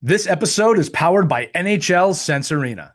This episode is powered by NHL Sense Arena.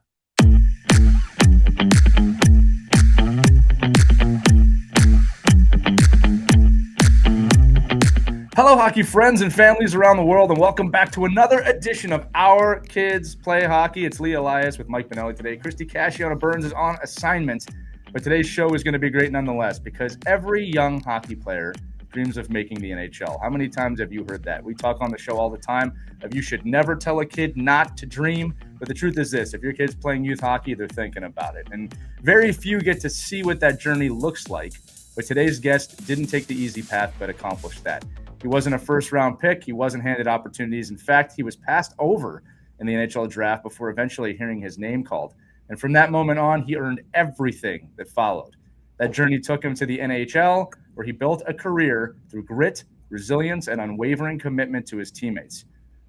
Hello, hockey friends and families around the world, and welcome back to another edition of Our Kids Play Hockey. It's Elias with Mike Bonelli today. Christy Casciano Burns is on assignment, but today's show is going to be great nonetheless because every young hockey player dreams of making the NHL. How many times have you heard that? We talk on the show all the time of you should never tell a kid not to dream, but the truth is this: if your kid's playing youth hockey, they're thinking about it. And very few get to see what that journey looks like, but today's guest didn't take the easy path, but accomplished that. He wasn't a first-round pick. He wasn't handed opportunities. In fact, he was passed over in the NHL Draft before eventually hearing his name called. And from that moment on, he earned everything that followed. That journey took him to the NHL, where he built a career through grit, resilience, and unwavering commitment to his teammates.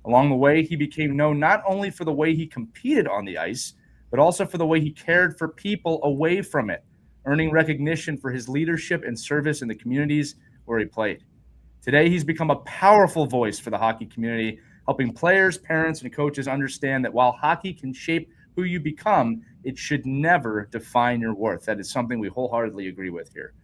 Along the way, he became known not only for the way he competed on the ice, but also for the way he cared for people away from it, earning recognition for his leadership and service in the communities where he played. Today, he's become a powerful voice for the hockey community, helping players, parents, and coaches understand that while hockey can shape who you become, it should never define your worth. That is something we wholeheartedly agree with here.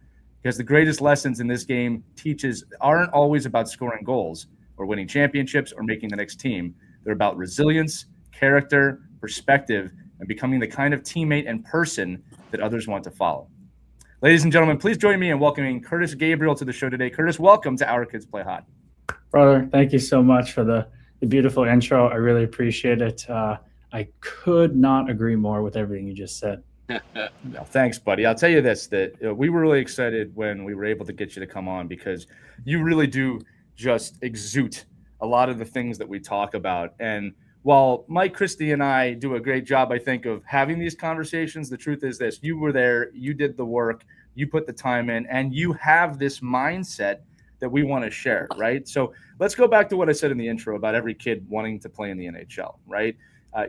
Because the greatest lessons in this game teaches aren't always about scoring goals or winning championships or making the next team. They're about resilience, character, perspective, and becoming the kind of teammate and person that others want to follow. Ladies and gentlemen, please join me in welcoming Kurtis Gabriel to the show today. Kurtis, welcome to Our Kids Play Hockey. Brother, thank you so much for the beautiful intro. I really appreciate it. I could not agree more with everything you just said. No, thanks, buddy. I'll tell you this, that we were really excited when we were able to get you to come on because you really do just exude a lot of the things that we talk about. And while Mike, Christy, and I do a great job, I think, of having these conversations, the truth is this: you were there, you did the work, you put the time in, and you have this mindset that we want to share, right? So let's go back to what I said in the intro about every kid wanting to play in the NHL, right?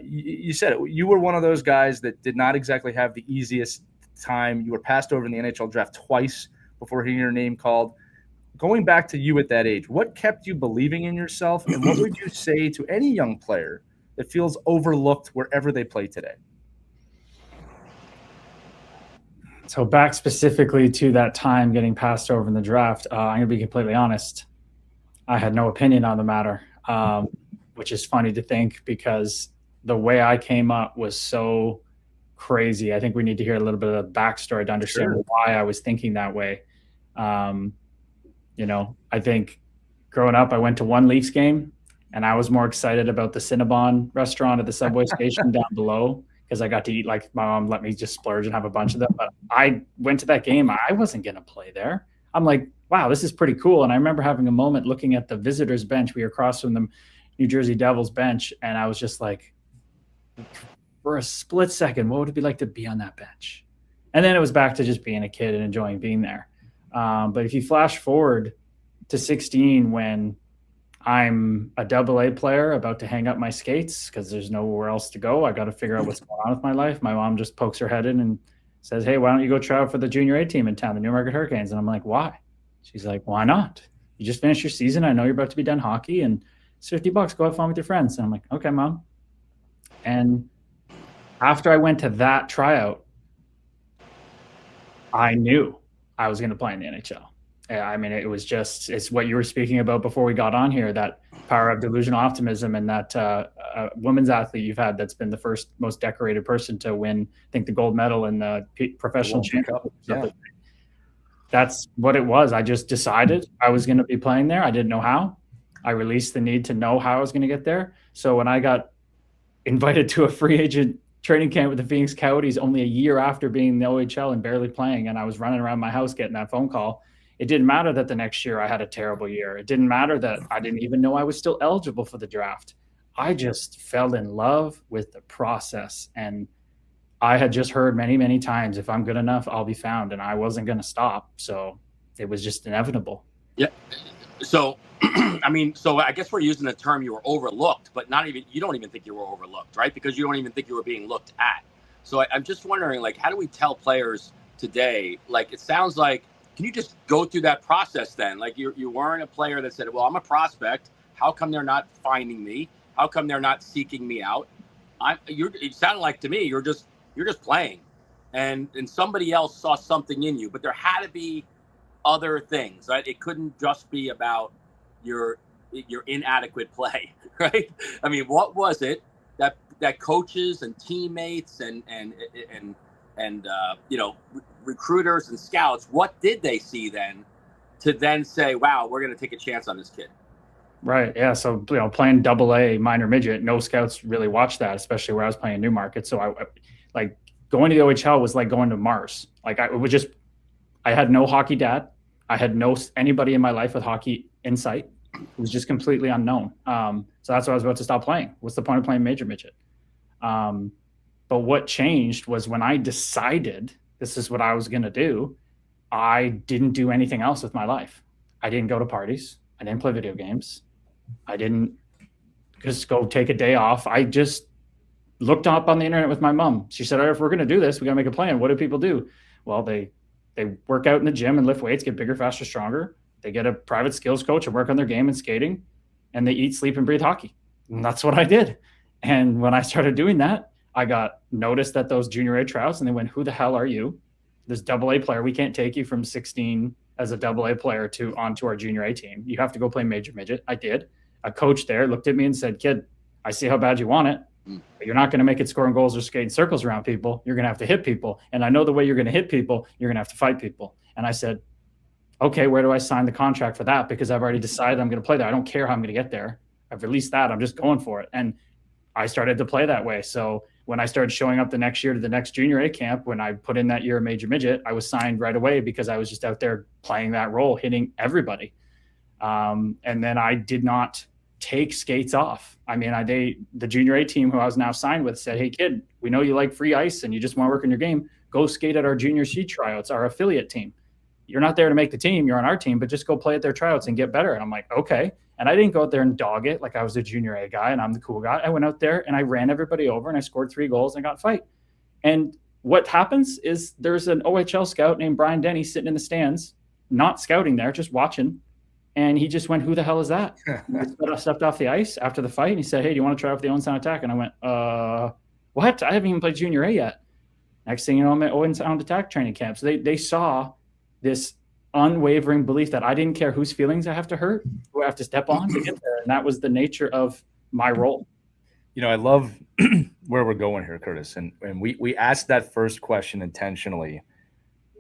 You said it. You were one of those guys that did not exactly have the easiest time. You were passed over in the NHL Draft twice before hearing your name called. Going back to you at that age, what kept you believing in yourself, and what would you say to any young player that feels overlooked wherever they play today? So back specifically to that time getting passed over in the draft, I'm going to be completely honest. I had no opinion on the matter, which is funny to think because the way I came up was so crazy. I think we need to hear a little bit of the backstory to understand why I was thinking that way. I think growing up, I went to one Leafs game and I was more excited about the Cinnabon restaurant at the subway station down below because I got to eat, like my mom let me just splurge and have a bunch of them. But I went to that game. I wasn't going to play there. I'm like, wow, this is pretty cool. And I remember having a moment looking at the visitors bench. We were across from the New Jersey Devils bench. And I was just like, for a split second, what would it be like to be on that bench? And then it was back to just being a kid and enjoying being there. But if you flash forward to 16, when I'm a AA player about to hang up my skates because there's nowhere else to go, I got to figure out what's going on with my life. My mom just pokes her head in and says, hey, why don't you go try out for the junior A team in town, the Newmarket Hurricanes? And I'm like, why? She's like, why not? You just finished your season. I know you're about to be done hockey, and it's $50. Go have fun with your friends. And I'm like, okay, Mom. And after I went to that tryout, I knew I was going to play in the NHL. I mean, it's what you were speaking about before we got on here, that power of delusional optimism, and that women's athlete you've had that's been the first most decorated person to win, I think, the gold medal in the professional championship. Yeah. That's what it was. I just decided I was going to be playing there. I didn't know how. I released the need to know how I was going to get there. So when I got invited to a free agent training camp with the Phoenix Coyotes only a year after being in the OHL and barely playing, and I was running around my house getting that phone call, it didn't matter that the next year I had a terrible year. It didn't matter that I didn't even know I was still eligible for the draft. I just fell in love with the process. And I had just heard many, many times, if I'm good enough, I'll be found. And I wasn't going to stop. So it was just inevitable. Yeah. So, so I guess we're using the term you were overlooked, but you don't even think you were overlooked, right? Because you don't even think you were being looked at. So I'm just wondering, like, how do we tell players today? Like, it sounds like, can you just go through that process then? Like, you weren't a player that said, well, I'm a prospect. How come they're not finding me? How come they're not seeking me out? It sounded like to me you're just playing, and somebody else saw something in you, but there had to be other things, right? It couldn't just be about your inadequate play, right? I mean, what was it that coaches and teammates and recruiters and scouts, what did they see then to then say, wow, we're going to take a chance on this kid? Right. Yeah. So, playing AA minor midget, no scouts really watched that, especially where I was playing Newmarket. So I like going to the OHL was like going to Mars. Like I had no hockey dad. I had no anybody in my life with hockey insight. It was just completely unknown. So that's why I was about to stop playing. What's the point of playing major midget? But what changed was when I decided this is what I was going to do, I didn't do anything else with my life. I didn't go to parties. I didn't play video games. I didn't just go take a day off. I just looked up on the internet with my mom. She said, if we're going to do this, we got to make a plan. What do people do? Well, they work out in the gym and lift weights, get bigger, faster, stronger. They get a private skills coach and work on their game and skating, and they eat, sleep, and breathe hockey. And that's what I did. And when I started doing that, I got noticed at those junior A tryouts, and they went, who the hell are you? This AA player. We can't take you from 16 as a AA player onto our junior A team. You have to go play major midget. I did. A coach there looked at me and said, kid, I see how bad you want it, but you're not going to make it scoring goals or skating circles around people. You're going to have to hit people. And I know the way you're going to hit people, you're going to have to fight people. And I said, okay, where do I sign the contract for that? Because I've already decided I'm going to play there. I don't care how I'm going to get there. I've released that. I'm just going for it. And I started to play that way. So when I started showing up the next year to the next junior A camp, when I put in that year of major midget, I was signed right away because I was just out there playing that role, hitting everybody. And then I did not take skates off. I mean, the junior A team who I was now signed with said, hey, kid, we know you like free ice and you just want to work on your game. Go skate at our junior C tryouts, our affiliate team. You're not there to make the team. You're on our team, but just go play at their tryouts and get better. And I'm like, okay. And I didn't go out there and dog it like I was a junior A guy and I'm the cool guy. I went out there and I ran everybody over and I scored 3 goals and I got a fight. And what happens is there's an OHL scout named Brian Denny sitting in the stands, not scouting there, just watching. And he just went, who the hell is that? I stepped off the ice after the fight and he said, hey, do you want to try out for the Owen Sound Attack? And I went, what? I haven't even played junior A yet. Next thing you know, I'm at Owen Sound Attack training camp. So they saw this unwavering belief that I didn't care whose feelings I have to hurt, who I have to step on to get there. And that was the nature of my role. I love where we're going here, Kurtis. And we asked that first question intentionally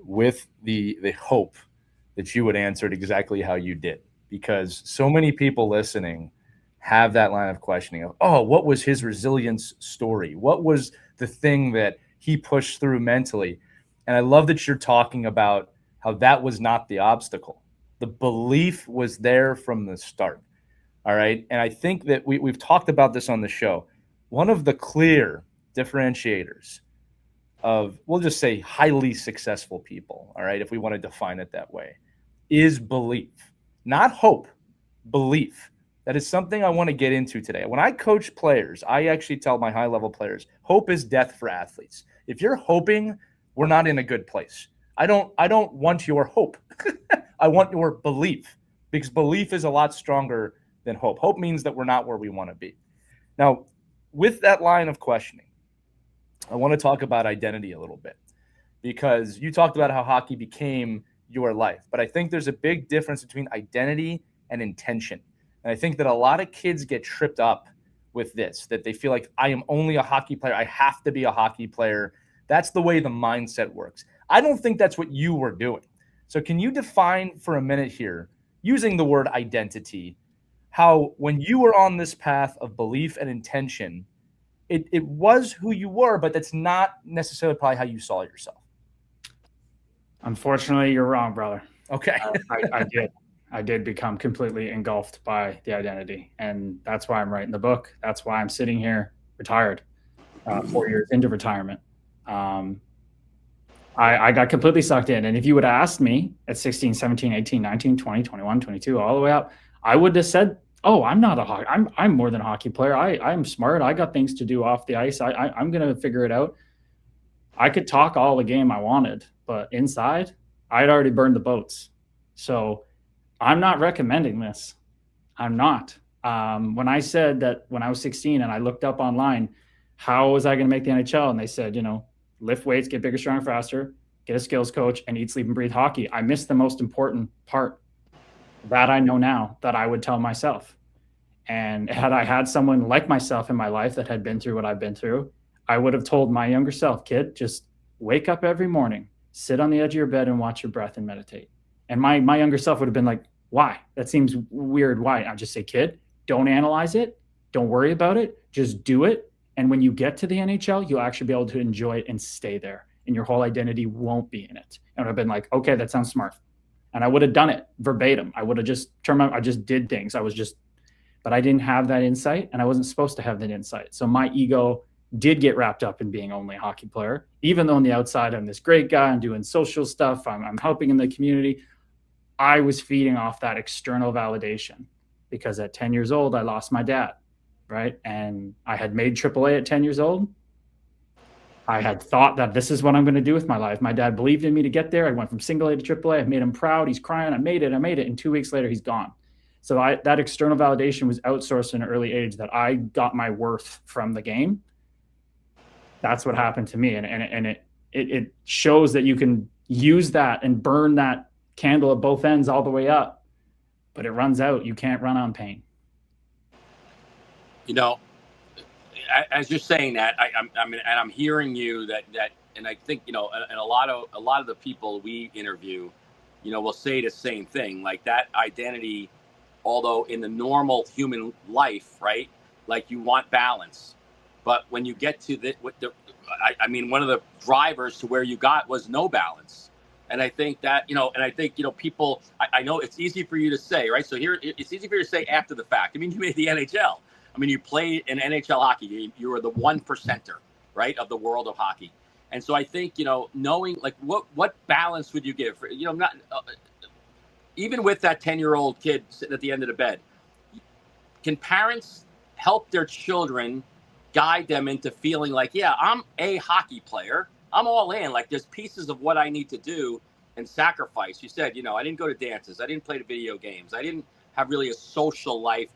with the hope that you would answer it exactly how you did. Because so many people listening have that line of questioning of, oh, what was his resilience story? What was the thing that he pushed through mentally? And I love that you're talking about how that was not the obstacle. The belief was there from the start. All right. And I think that we've talked about this on the show. One of the clear differentiators of, we'll just say, highly successful people, all right, if we want to define it that way, is belief, not hope, belief. That is something I want to get into today. When I coach players, I actually tell my high-level players, hope is death for athletes. If you're hoping, we're not in a good place. I don't want your hope. I want your belief, because belief is a lot stronger than hope. Hope means that we're not where we want to be. Now, with that line of questioning, I want to talk about identity a little bit, because you talked about how hockey became your life. But I think there's a big difference between identity and intention. And I think that a lot of kids get tripped up with this, that they feel like I am only a hockey player. I have to be a hockey player. That's the way the mindset works. I don't think that's what you were doing. So can you define for a minute here, using the word identity, how when you were on this path of belief and intention, it was who you were, but that's not necessarily probably how you saw yourself? Unfortunately, you're wrong, brother. Okay. I did become completely engulfed by the identity. And that's why I'm writing the book. That's why I'm sitting here retired, 4 years into retirement. I got completely sucked in. And if you would have asked me at 16, 17, 18, 19, 20, 21, 22, all the way up, I would have said, oh, I'm not a hockey. I'm more than a hockey player. I'm smart. I got things to do off the ice. I'm going to figure it out. I could talk all the game I wanted, but inside, I'd already burned the boats. So I'm not recommending this. I'm not. When I said that when I was 16 and I looked up online, how was I going to make the NHL? And they said, lift weights, get bigger, stronger, faster, get a skills coach, and eat, sleep, and breathe hockey. I missed the most important part that I know now that I would tell myself. And had I had someone like myself in my life that had been through what I've been through, I would have told my younger self, kid, just wake up every morning, sit on the edge of your bed and watch your breath and meditate. And my younger self would have been like, why? That seems weird. Why? I'd just say, kid, don't analyze it. Don't worry about it. Just do it. And when you get to the NHL, you'll actually be able to enjoy it and stay there. And your whole identity won't be in it. And I've been like, okay, that sounds smart. And I would have done it verbatim. I would have just I just did things. But I didn't have that insight, and I wasn't supposed to have that insight. So my ego did get wrapped up in being only a hockey player, even though on the outside I'm this great guy, I'm doing social stuff, I'm helping in the community. I was feeding off that external validation because at 10 years old, I lost my dad, right? And I had made AAA at 10 years old. I had thought that this is what I'm going to do with my life. My dad believed in me to get there. I went from single A to AAA. I made him proud. He's crying. I made it. And 2 weeks later, he's gone. So that external validation was outsourced in an early age, that I got my worth from the game. That's what happened to me. And it shows that you can use that and burn that candle at both ends all the way up, but it runs out. You can't run on pain. As you're saying that, I'm hearing you that, and I think, and a lot of the people we interview, will say the same thing, like that identity. Although in the normal human life, right, like you want balance, but when you get to one of the drivers to where you got was no balance. And I think that, people, I know it's easy for you to say, right? So here, it's easy for you to say after the fact. I mean, you made the NHL. I mean, you played in NHL hockey. You were the 1%er, right, of the world of hockey. And so I think, knowing like what balance would you give for, not even with that 10-year-old kid sitting at the end of the bed, can parents help their children, guide them into feeling like, yeah, I'm a hockey player. I'm all in. Like there's pieces of what I need to do and sacrifice. You said, I didn't go to dances. I didn't play the video games. I didn't have really a social life.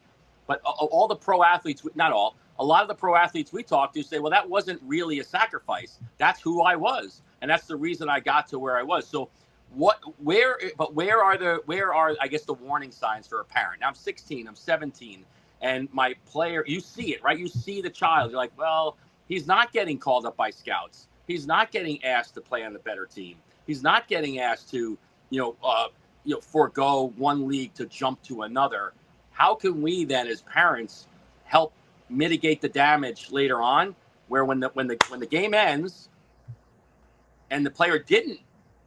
But all the pro athletes, not all, a lot of the pro athletes we talk to say, well, that wasn't really a sacrifice. That's who I was. And that's the reason I got to where I was. So where are, I guess, the warning signs for a parent? Now I'm 16, I'm 17, and my player, you see it, right? You see the child. You're like, well, he's not getting called up by scouts. He's not getting asked to play on the better team. He's not getting asked to, forego one league to jump to another. How can we then, as parents, help mitigate the damage later on, where when the game ends and the player didn't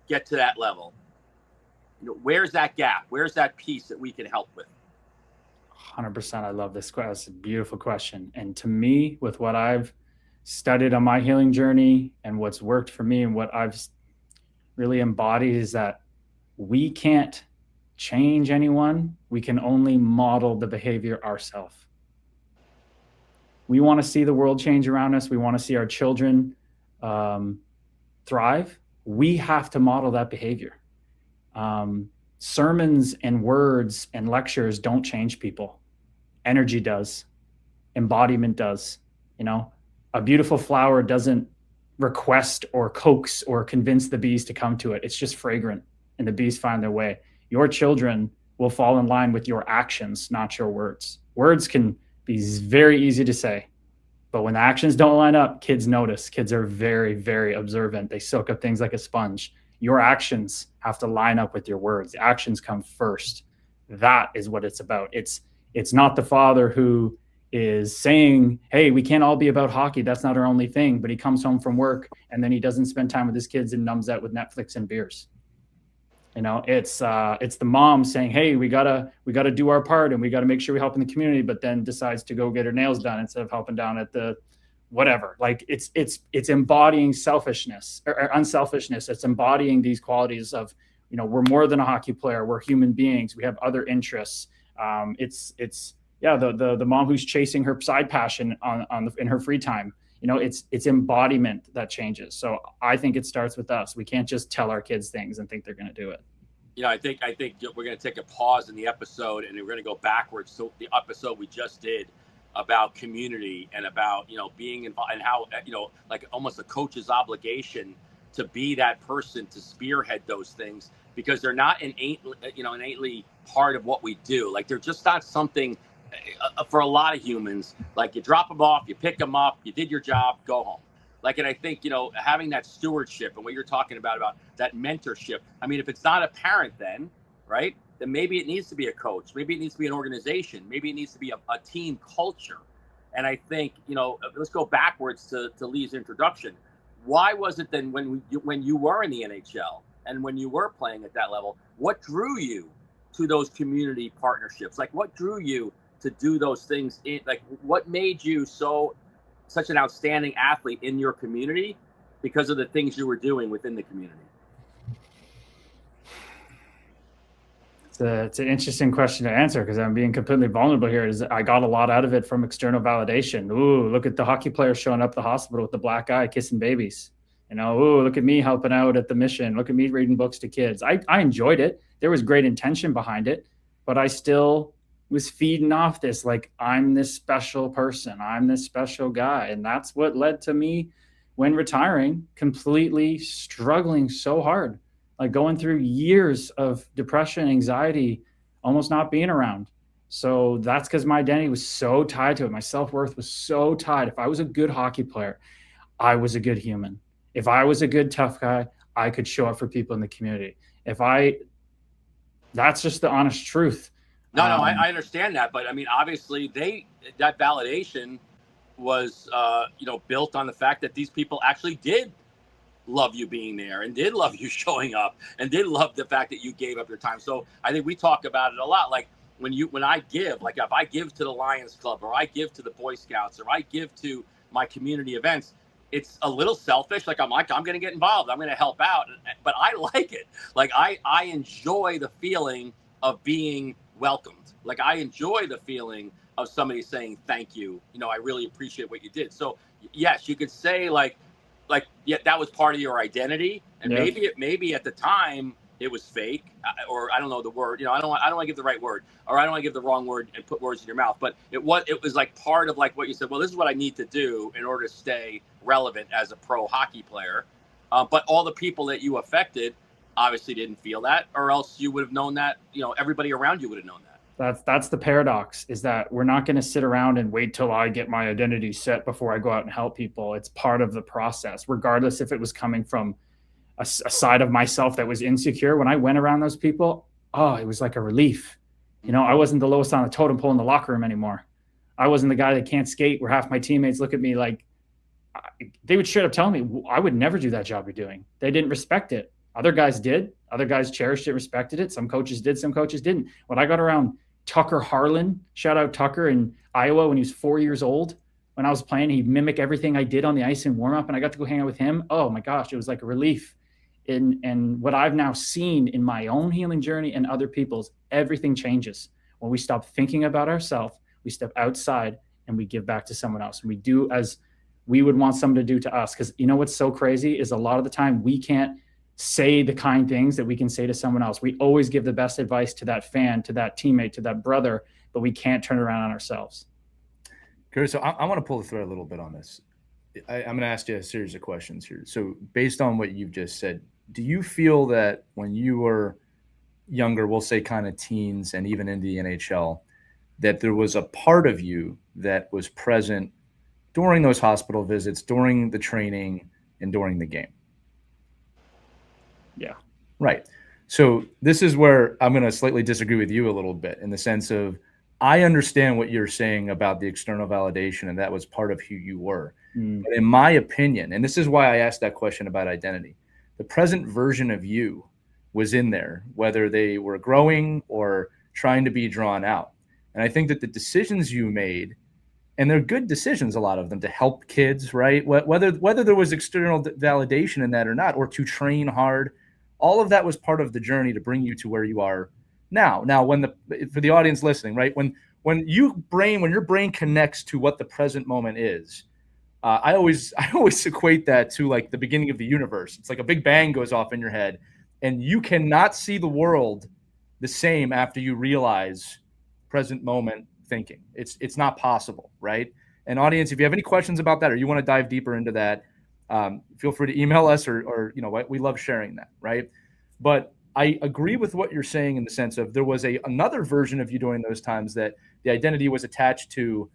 get to that level, where's that gap? Where's that piece that we can help with? 100%. I love this question. It's a beautiful question. And to me, with what I've studied on my healing journey and what's worked for me and what I've really embodied is that we can't change anyone. We can only model the behavior ourselves. We want to see the world change around us. We want to see our children thrive. We have to model that behavior. Sermons and words and lectures don't change people. Energy does. Embodiment does. A beautiful flower doesn't request or coax or convince the bees to come to it. It's just fragrant and the bees find their way. Your children will fall in line with your actions, not your words. Words can be very easy to say, but when the actions don't line up, kids notice. Kids are very, very observant. They soak up things like a sponge. Your actions have to line up with your words. The actions come first. That is what it's about. It's not the father who is saying, hey, we can't all be about hockey. That's not our only thing. But he comes home from work and then he doesn't spend time with his kids and numbs out with Netflix and beers. It's the mom saying, hey, we gotta do our part and we gotta make sure we help in the community, but then decides to go get her nails done instead of helping down at the whatever. Like it's embodying selfishness or unselfishness. It's embodying these qualities of, we're more than a hockey player. We're human beings. We have other interests. The mom who's chasing her side passion in her free time. It's embodiment that changes. So I think it starts with us. We can't just tell our kids things and think they're going to do it. I think we're going to take a pause in the episode, and we're going to go backwards to the episode we just did about community and about being involved, and how like almost a coach's obligation to be that person to spearhead those things, because they're not innately part of what we do. Like, they're just not something for a lot of humans. Like, you drop them off, you pick them up, you did your job, go home. Like, and I think, having that stewardship and what you're talking about that mentorship. I mean, if it's not a parent, then, right, then maybe it needs to be a coach. Maybe it needs to be an organization. Maybe it needs to be a team culture. And I think, let's go backwards to Lee's introduction. Why was it then when you were in the NHL and when you were playing at that level, what drew you to those community partnerships? Like, what drew you to do those things? Like, what made you such an outstanding athlete in your community because of the things you were doing within the community? It's an interesting question to answer, because I'm being completely vulnerable here. I got a lot out of it from external validation. Ooh, look at the hockey players showing up at the hospital with the black eye, kissing babies. Ooh, look at me helping out at the mission. Look at me reading books to kids. I enjoyed it. There was great intention behind it, but I still was feeding off this, like, I'm this special person. I'm this special guy. And that's what led to me, when retiring, completely struggling so hard. Like, going through years of depression, anxiety, almost not being around. So that's because my identity was so tied to it. My self-worth was so tied. If I was a good hockey player, I was a good human. If I was a good tough guy, I could show up for people in the community. That's just the honest truth. No, I understand that. But I mean, obviously that validation was, built on the fact that these people actually did love you being there and did love you showing up and did love the fact that you gave up your time. So I think we talk about it a lot. Like, when I give, like, if I give to the Lions Club, or I give to the Boy Scouts, or I give to my community events, it's a little selfish. Like, I'm going to get involved. I'm going to help out. But I like it. Like, I enjoy the feeling of being welcomed. Like, I enjoy the feeling of somebody saying, thank you. I really appreciate what you did. So yes, you could say yeah, that was part of your identity. And maybe at the time it was fake, or I don't know the word, I don't want to give the right word, or I don't want to give the wrong word and put words in your mouth, but it was like part of, like, what you said, well, this is what I need to do in order to stay relevant as a pro hockey player. But all the people that you affected obviously didn't feel that, or else you would have known that, everybody around you would have known that. That's the paradox, is that we're not going to sit around and wait till I get my identity set before I go out and help people. It's part of the process, regardless if it was coming from a side of myself that was insecure. When I went around those people, it was like a relief. I wasn't the lowest on the totem pole in the locker room anymore. I wasn't the guy that can't skate, where half my teammates look at me like, they would straight up tell me, I would never do that job you're doing. They didn't respect it. Other guys did. Other guys cherished it, respected it. Some coaches did, some coaches didn't. When I got around Tucker Harlan, shout out Tucker, in Iowa when he was 4 years old, when I was playing, he'd mimic everything I did on the ice in warm-up, and I got to go hang out with him. Oh my gosh, it was like a relief. And what I've now seen in my own healing journey and other people's, everything changes when we stop thinking about ourselves, we step outside, and we give back to someone else. And we do as we would want someone to do to us. Because what's so crazy is, a lot of the time we can't say the kind things that we can say to someone else. We always give the best advice to that fan, to that teammate, to that brother, but we can't turn it around on ourselves. Kurtis, so I want to pull the thread a little bit on this. I'm going to ask you a series of questions here. So based on what you've just said, do you feel that when you were younger, we'll say kind of teens and even in the NHL, that there was a part of you that was present during those hospital visits, during the training, and during the game? Yeah. Right. So this is where I'm going to slightly disagree with you a little bit, in the sense of, I understand what you're saying about the external validation, and that was part of who you were. But in my opinion, and this is why I asked that question about identity, the present version of you was in there, whether they were growing or trying to be drawn out. And I think that the decisions you made, and they're good decisions, a lot of them, to help kids, right? Whether there was external validation in that or not, or to train hard, all of that was part of the journey to bring you to where you are now. Now, for the audience listening, right? When your brain connects to what the present moment is, I always equate that to like the beginning of the universe. It's like a big bang goes off in your head, And you cannot see the world the same after you realize present moment thinking. It's not possible, right? And audience, if you have any questions about that or you want to dive deeper into that, feel free to email us or we love sharing that, right? But I agree with what you're saying in the sense of there was another version of you during those times that the identity was attached to,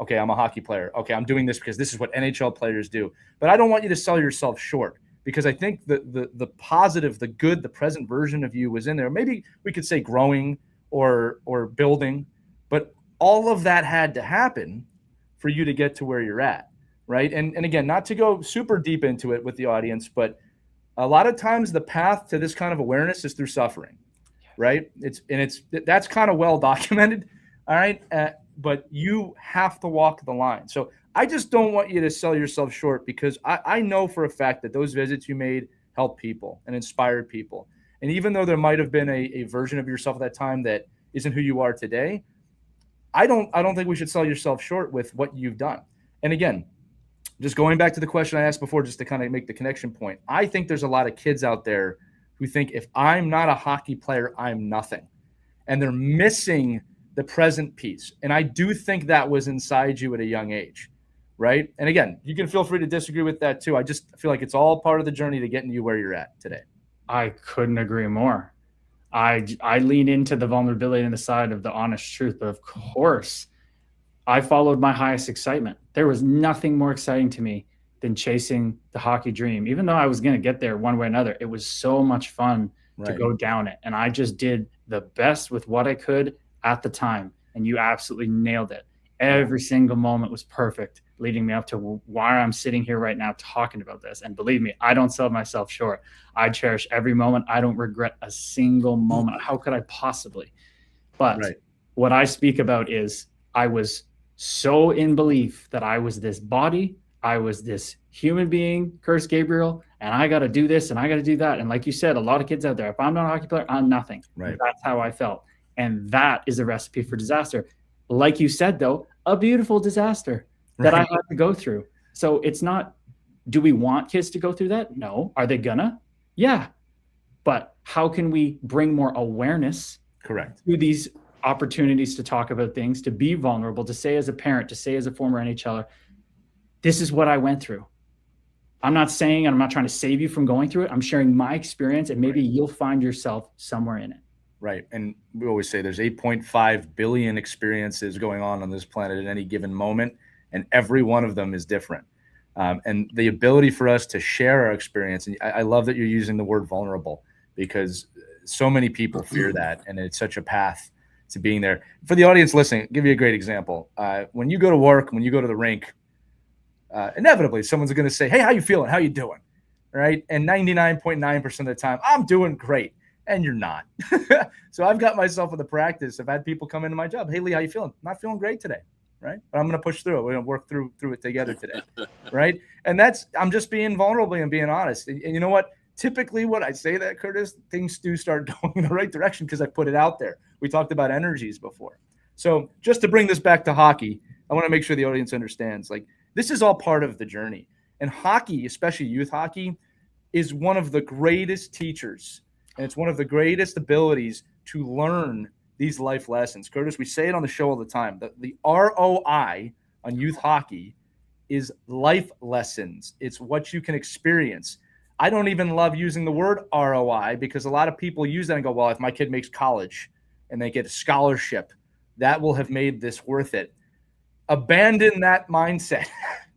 okay, I'm a hockey player. Okay, I'm doing this because this is what NHL players do. But I don't want you to sell yourself short, because I think the positive, the good, the present version of you was in there. Maybe we could say growing or building, but all of that had to happen for you to get to where you're at, right? And again, not to go super deep into it with the audience, but a lot of times the path to this kind of awareness is through suffering, right? That's kind of well documented, all right? But you have to walk the line. So I just don't want you to sell yourself short, because I know for a fact that those visits you made helped people and inspired people. And even though there might have been a version of yourself at that time that isn't who you are today, I don't think we should sell yourself short with what you've done. And again, just going back to the question I asked before, just to kind of make the connection point, I think there's a lot of kids out there who think if I'm not a hockey player, I'm nothing. And they're missing the present piece. And I do think that was inside you at a young age, right? And again, you can feel free to disagree with that too. I just feel like it's all part of the journey to getting you where you're at today. I couldn't agree more. I lean into the vulnerability and the side of the honest truth, but of course, I followed my highest excitement. There was nothing more exciting to me than chasing the hockey dream. Even though I was going to get there one way or another, it was so much fun to go down it. And I just did the best with what I could at the time. And you absolutely nailed it. Every single moment was perfect, leading me up to why I'm sitting here right now talking about this. And believe me, I don't sell myself short. I cherish every moment. I don't regret a single moment. How could I possibly? But what I speak about is I was so in belief that I was this body, I was this human being, Kurtis Gabriel, and I got to do this and I got to do that. And like you said, a lot of kids out there, if I'm not a hockey player, I'm nothing. Right. That's how I felt. And that is a recipe for disaster. Like you said, though, a beautiful disaster that I had to go through. So it's not, do we want kids to go through that? No. Are they gonna? Yeah. But how can we bring more awareness to these opportunities to talk about things, to be vulnerable, to say as a parent, to say as a former NHLer, this is what I went through. I'm not saying, and I'm not trying to save you from going through it. I'm sharing my experience, and maybe you'll find yourself somewhere in it. Right. And we always say there's 8.5 billion experiences going on this planet at any given moment, and every one of them is different. And the ability for us to share our experience, and I love that you're using the word vulnerable, because so many people fear that, and it's such a path to being there. For the audience listening, I'll give you a great example. When you go to work, when you go to the rink, inevitably someone's going to say, hey, how you feeling? How you doing? Right. And 99.9% of the time, I'm doing great. And you're not. So I've got myself in the practice. I've had people come into my job. Hey, Lee, how you feeling? Not feeling great today. Right. But I'm going to push through it. We're going to work through it together today. Right. And I'm just being vulnerable and being honest. And you know what? Typically when I say that, Kurtis, things do start going in the right direction because I put it out there. We talked about energies before. So just to bring this back to hockey, I want to make sure the audience understands, like, this is all part of the journey. And hockey, especially youth hockey, is one of the greatest teachers. And it's one of the greatest abilities to learn these life lessons. Kurtis, we say it on the show all the time. The ROI on youth hockey is life lessons. It's what you can experience. I don't even love using the word ROI, because a lot of people use that and go, well, if my kid makes college and they get a scholarship, that will have made this worth it. Abandon that mindset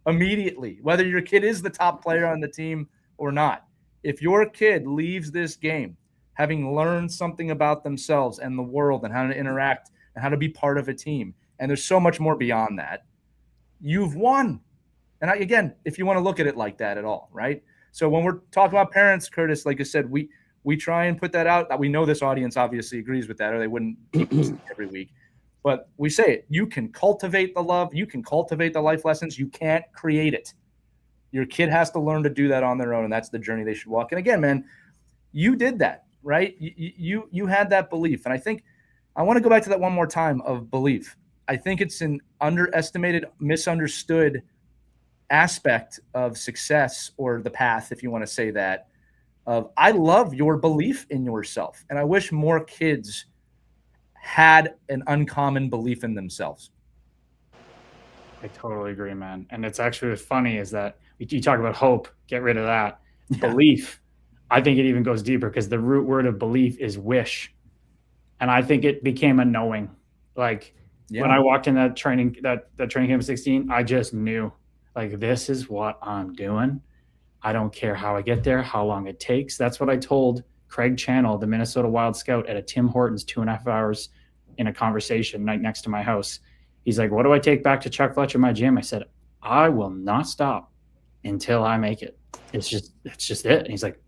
immediately, whether your kid is the top player on the team or not. If your kid leaves this game having learned something about themselves and the world and how to interact and how to be part of a team, and there's so much more beyond that, you've won. And again, if you want to look at it like that at all, right? So when we're talking about parents, Kurtis, like I said, we try and put that out. We know this audience obviously agrees with that, or they wouldn't keep listening every week. But we say it. You can cultivate the love. You can cultivate the life lessons. You can't create it. Your kid has to learn to do that on their own, and that's the journey they should walk. And again, man, you did that, right? You had that belief. And I think I want to go back to that one more time of belief. I think it's an underestimated, misunderstood aspect of success, or the path, if you want to say that, of I love your belief in yourself. And I wish more kids had an uncommon belief in themselves. I totally agree, man. And it's actually what's funny is that you talk about hope, get rid of that. Yeah. Belief, I think it even goes deeper because the root word of belief is wish. And I think it became a knowing. Like when I walked in that training camp at 16, I just knew, like, this is what I'm doing. I don't care how I get there, how long it takes. That's what I told Craig Channel, the Minnesota Wild Scout, at a Tim Hortons 2.5 hours in a conversation right next to my house. He's like, what do I take back to Chuck Fletcher, my gym? I said, I will not stop until I make it. It's just it. And he's like,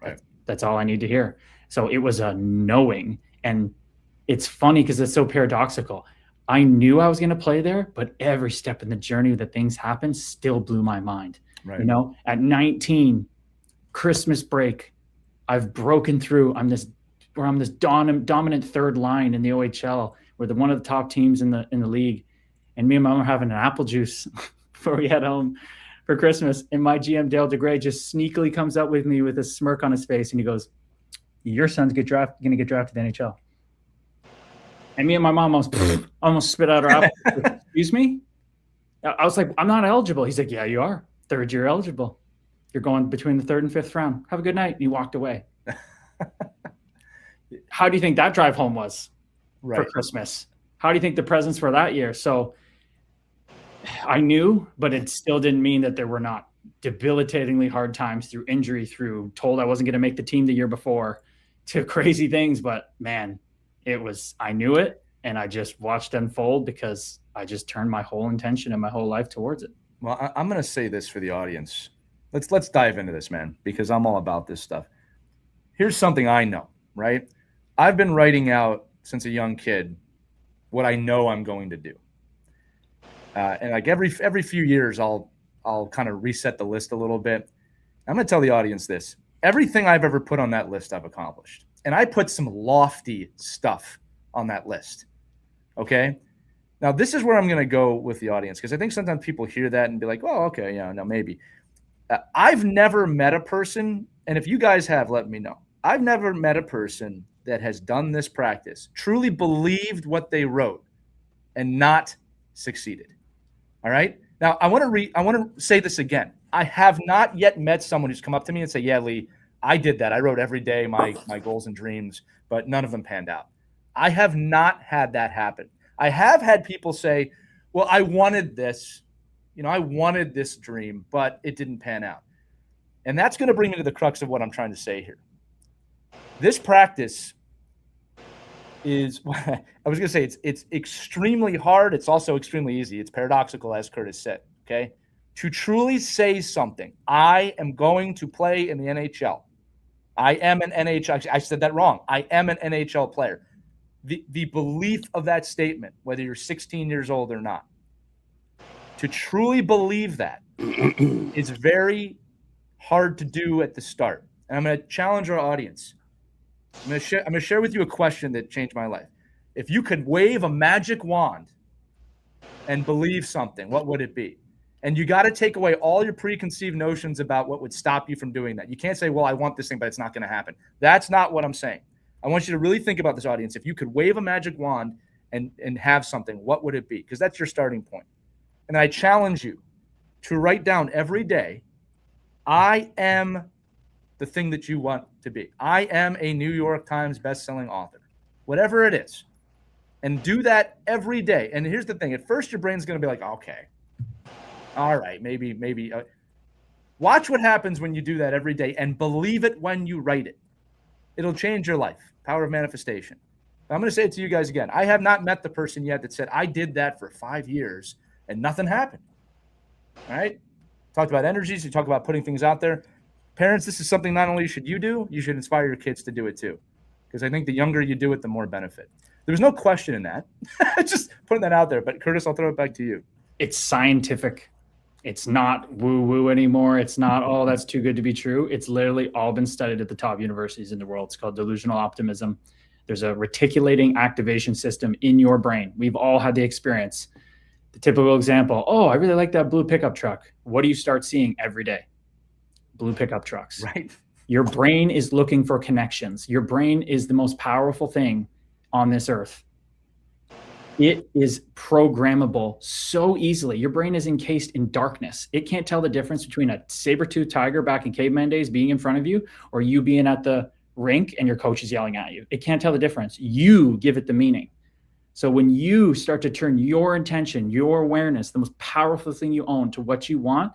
that's all I need to hear. So it was a knowing. And it's funny because it's so paradoxical. I knew I was going to play there, but every step in the journey that things happened still blew my mind. Right. You know, at 19, Christmas break, I've broken through. I'm this dominant third line in the OHL. We're one of the top teams in the league. And me and my mom are having an apple juice before we head home for Christmas. And my GM, Dale DeGray, just sneakily comes up with me with a smirk on his face. And he goes, your son's going to get drafted to the NHL. And me and my mom almost spit out our apple. Excuse me? I was like, I'm not eligible. He's like, yeah, you are. Third year eligible. You're going between the third and fifth round. Have a good night. And he walked away. How do you think that drive home was for Christmas? How do you think the presents were that year? So I knew, but it still didn't mean that there were not debilitatingly hard times through injury, through told I wasn't going to make the team the year before, to crazy things. But man, I knew it, and I just watched it unfold because I just turned my whole intention and my whole life towards it. Well, I'm going to say this for the audience. Let's dive into this, man, because I'm all about this stuff. Here's something I know, right? I've been writing out since a young kid what I know I'm going to do. And like every few years, I'll kind of reset the list a little bit. I'm going to tell the audience this. Everything I've ever put on that list, I've accomplished. And I put some lofty stuff on that list. Okay? Now, this is where I'm going to go with the audience, because I think sometimes people hear that and be like, oh, okay, yeah, no, maybe. I've never met a person, and if you guys have, let me know. I've never met a person that has done this practice, truly believed what they wrote, and not succeeded. All right? Now, I want to say this again. I have not yet met someone who's come up to me and say, yeah, Lee, I did that. I wrote every day my goals and dreams, but none of them panned out. I have not had that happen. I have had people say, well, I wanted this. I wanted this dream, but it didn't pan out. And that's going to bring me to the crux of what I'm trying to say here. This practice is, I was going to say, it's extremely hard. It's also extremely easy. It's paradoxical, as Kurtis said, okay? To truly say something, I am going to play in the NHL. I am an NHL. I said that wrong. I am an NHL player. The belief of that statement, whether you're 16 years old or not, to truly believe that is very hard to do at the start. And I'm going to challenge our audience. I'm going to share with you a question that changed my life. If you could wave a magic wand and believe something, what would it be? And you got to take away all your preconceived notions about what would stop you from doing that. You can't say, well, I want this thing, but it's not going to happen. That's not what I'm saying. I want you to really think about this, audience. If you could wave a magic wand and have something, what would it be? Because that's your starting point. And I challenge you to write down every day, I am the thing that you want to be. I am a New York Times bestselling author, whatever it is. And do that every day. And here's the thing. At first, your brain's going to be like, okay, all right, maybe. Watch what happens when you do that every day and believe it when you write it. It'll change your life. Power of manifestation. I'm going to say it to you guys again. I have not met the person yet that said, I did that for 5 years and nothing happened. All right? Talked about energies. You talk about putting things out there. Parents, this is something not only should you do, you should inspire your kids to do it too. Because I think the younger you do it, the more benefit. There's no question in that. Just putting that out there. But Kurtis, I'll throw it back to you. It's scientific. It's not woo-woo anymore. It's not, oh, that's too good to be true. It's literally all been studied at the top universities in the world. It's called delusional optimism. There's a reticulating activation system in your brain. We've all had the experience. The typical example, oh, I really like that blue pickup truck. What do you start seeing every day? Blue pickup trucks. Right. Your brain is looking for connections. Your brain is the most powerful thing on this earth. It is programmable so easily. Your brain is encased in darkness. It can't tell the difference between a saber-toothed tiger back in caveman days being in front of you or you being at the rink and your coach is yelling at you. It can't tell the difference. You give it the meaning. So when you start to turn your intention, your awareness, the most powerful thing you own, to what you want,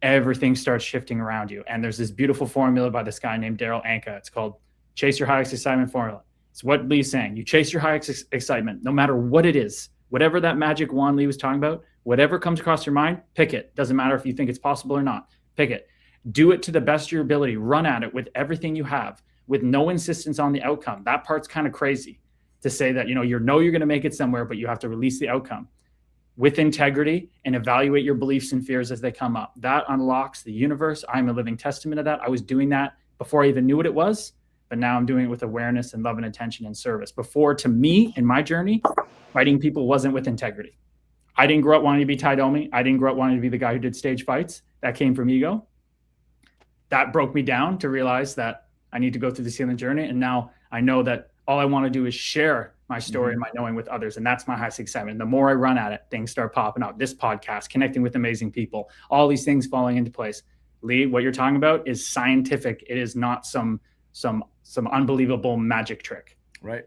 everything starts shifting around you. And there's this beautiful formula by this guy named Daryl Anka. It's called Chase Your Highest Excitement Formula. It's what Lee's saying. You chase your highest excitement, no matter what it is. Whatever that magic wand Lee was talking about, whatever comes across your mind, pick it. Doesn't matter if you think it's possible or not. Pick it. Do it to the best of your ability. Run at it with everything you have, with no insistence on the outcome. That part's kind of crazy to say that, you're going to make it somewhere, but you have to release the outcome with integrity and evaluate your beliefs and fears as they come up. That unlocks the universe. I'm a living testament of that. I was doing that before I even knew what it was, but now I'm doing it with awareness and love and intention and service. Before, to me, in my journey, fighting people wasn't with integrity. I didn't grow up wanting to be Tai Domi. I didn't grow up wanting to be the guy who did stage fights. That came from ego. That broke me down to realize that I need to go through this healing journey. And now I know that all I want to do is share my story and my knowing with others. And that's my highest excitement. The more I run at it, things start popping up. This podcast, connecting with amazing people, all these things falling into place. Lee, what you're talking about is scientific. It is not some unbelievable magic trick. Right.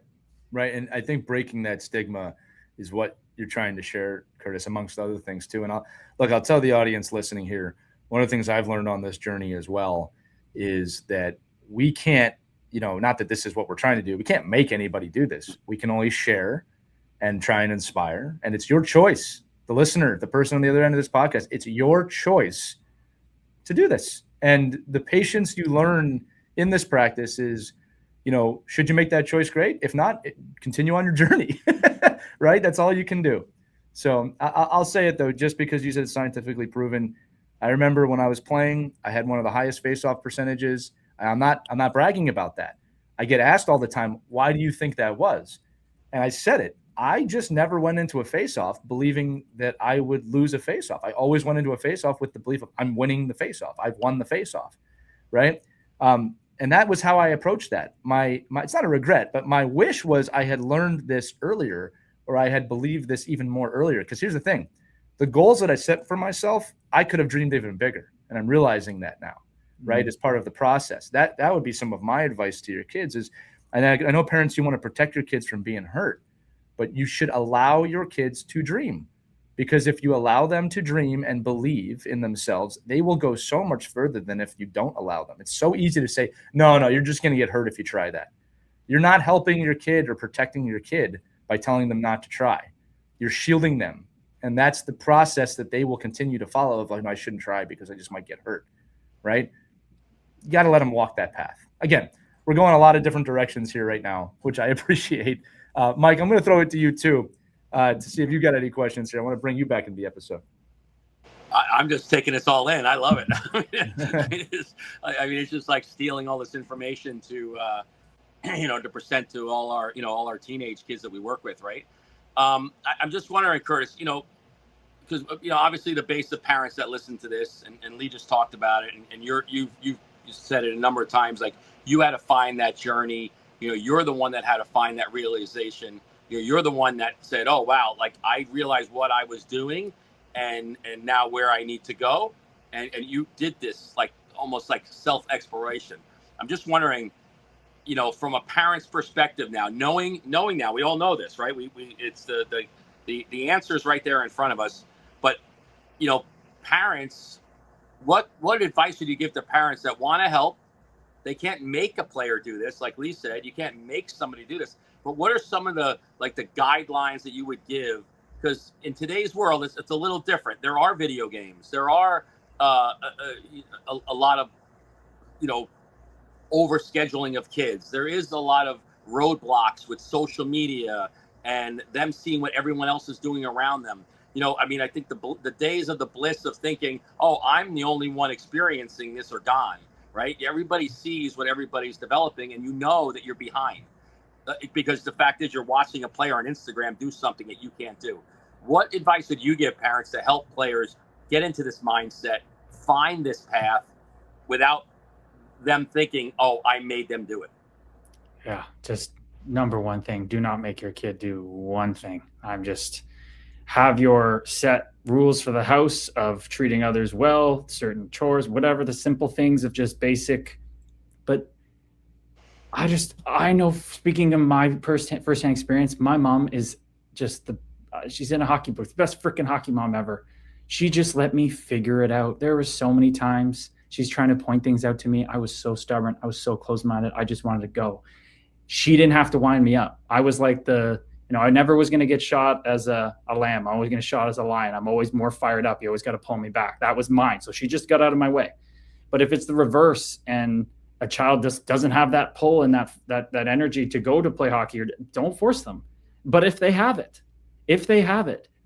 And I think breaking that stigma is what you're trying to share, Kurtis, amongst other things too. And I'll tell the audience listening here, one of the things I've learned on this journey as well is that we can't, not that this is what we're trying to do. We can't make anybody do this. We can only share and try and inspire. And it's your choice, the listener, the person on the other end of this podcast. It's your choice to do this. And the patience you learn in this practice is, should you make that choice, great. If not, continue on your journey, right? That's all you can do. So I'll say it though, just because you said it's scientifically proven. I remember when I was playing, I had one of the highest face-off percentages. I'm not bragging about that. I get asked all the time, why do you think that was? And I said it. I just never went into a face-off believing that I would lose a face-off. I always went into a face-off with the belief of I'm winning the face-off. I've won the face-off, right? And that was how I approached that. My it's not a regret, but my wish was I had learned this earlier, or I had believed this even more earlier. Because here's the thing. The goals that I set for myself, I could have dreamed even bigger. And I'm realizing that now, right? As part of the process. That would be some of my advice to your kids is, and I know parents, you want to protect your kids from being hurt, but you should allow your kids to dream. Because if you allow them to dream and believe in themselves, they will go so much further than if you don't allow them. It's so easy to say, no, you're just going to get hurt if you try that. You're not helping your kid or protecting your kid by telling them not to try. You're shielding them. And that's the process that they will continue to follow of like, I shouldn't try because I just might get hurt, right? You got to let them walk that path. Again, we're going a lot of different directions here right now, which I appreciate. Mike, I'm going to throw it to you too. To see if you got any questions here. I want to bring you back into the episode. I'm just taking this all in. I love it. It's just like stealing all this information to, to present to all our teenage kids that we work with, right? I'm just wondering, Kurtis, because obviously the base of parents that listen to this, and Lee just talked about it, and you've said it a number of times, like you had to find that journey. You're the one that had to find that realization. You're the one that said, oh, wow, like I realized what I was doing and now where I need to go. And you did this like almost like self-exploration. I'm just wondering, from a parent's perspective now, knowing now, we all know this, right? It's the answer is right there in front of us. But, parents, what advice would you give to parents that want to help? They can't make a player do this. Like Lee said, you can't make somebody do this. But what are some of the guidelines that you would give? Because in today's world, it's a little different. There are video games. There are a lot of, overscheduling of kids. There is a lot of roadblocks with social media and them seeing what everyone else is doing around them. I think the days of the bliss of thinking, oh, I'm the only one experiencing this are gone, right? Everybody sees what everybody's developing, and that you're behind. Because the fact is you're watching a player on Instagram do something that you can't do. What advice would you give parents to help players get into this mindset, find this path without them thinking, oh, I made them do it. Yeah, just number one thing, do not make your kid do one thing. Have your set rules for the house of treating others well, certain chores, whatever, the simple things of just basic. But I know, speaking of my firsthand experience, my mom is just she's in a hockey book, the best freaking hockey mom ever. She just let me figure it out. There were so many times she's trying to point things out to me. I was so stubborn. I was so close-minded. I just wanted to go. She didn't have to wind me up. I was like I never was going to get shot as a lamb. I was going to shot as a lion. I'm always more fired up. You always got to pull me back. That was mine. So she just got out of my way. But if it's the reverse and a child just doesn't have that pull and that energy to go to play hockey, don't force them. But if they have it,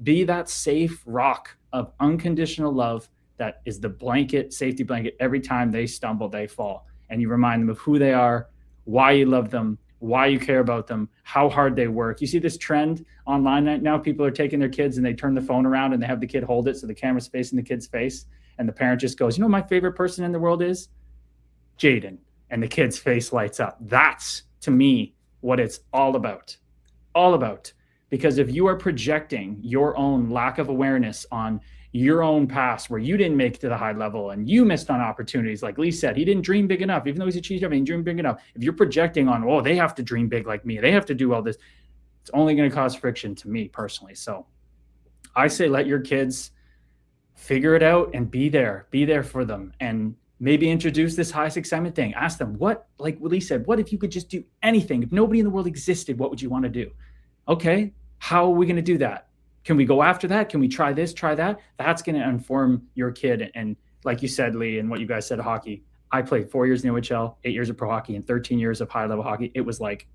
be that safe rock of unconditional love that is the safety blanket. Every time they stumble, they fall. And you remind them of who they are, why you love them, why you care about them, how hard they work. You see this trend online right now. People are taking their kids and they turn the phone around and they have the kid hold it so the camera's facing the kid's face. And the parent just goes, my favorite person in the world is Jaden. And the kid's face lights up. That's, to me, what it's all about. All about. Because if you are projecting your own lack of awareness on your own past where you didn't make it to the high level and you missed on opportunities, like Lee said, he didn't dream big enough, even though he's achieved everything, he didn't dream big enough. If you're projecting on, they have to dream big like me, they have to do all this, it's only going to cause friction to me personally. So I say let your kids figure it out and be there for them, and maybe introduce this highest excitement thing. Ask them, like Lee said, what if you could just do anything? If nobody in the world existed, what would you want to do? Okay, how are we going to do that? Can we go after that? Can we try this, try that? That's going to inform your kid. And like you said, Lee, and what you guys said, hockey, I played 4 years in the OHL, 8 years of pro hockey, and 13 years of high-level hockey. It was like,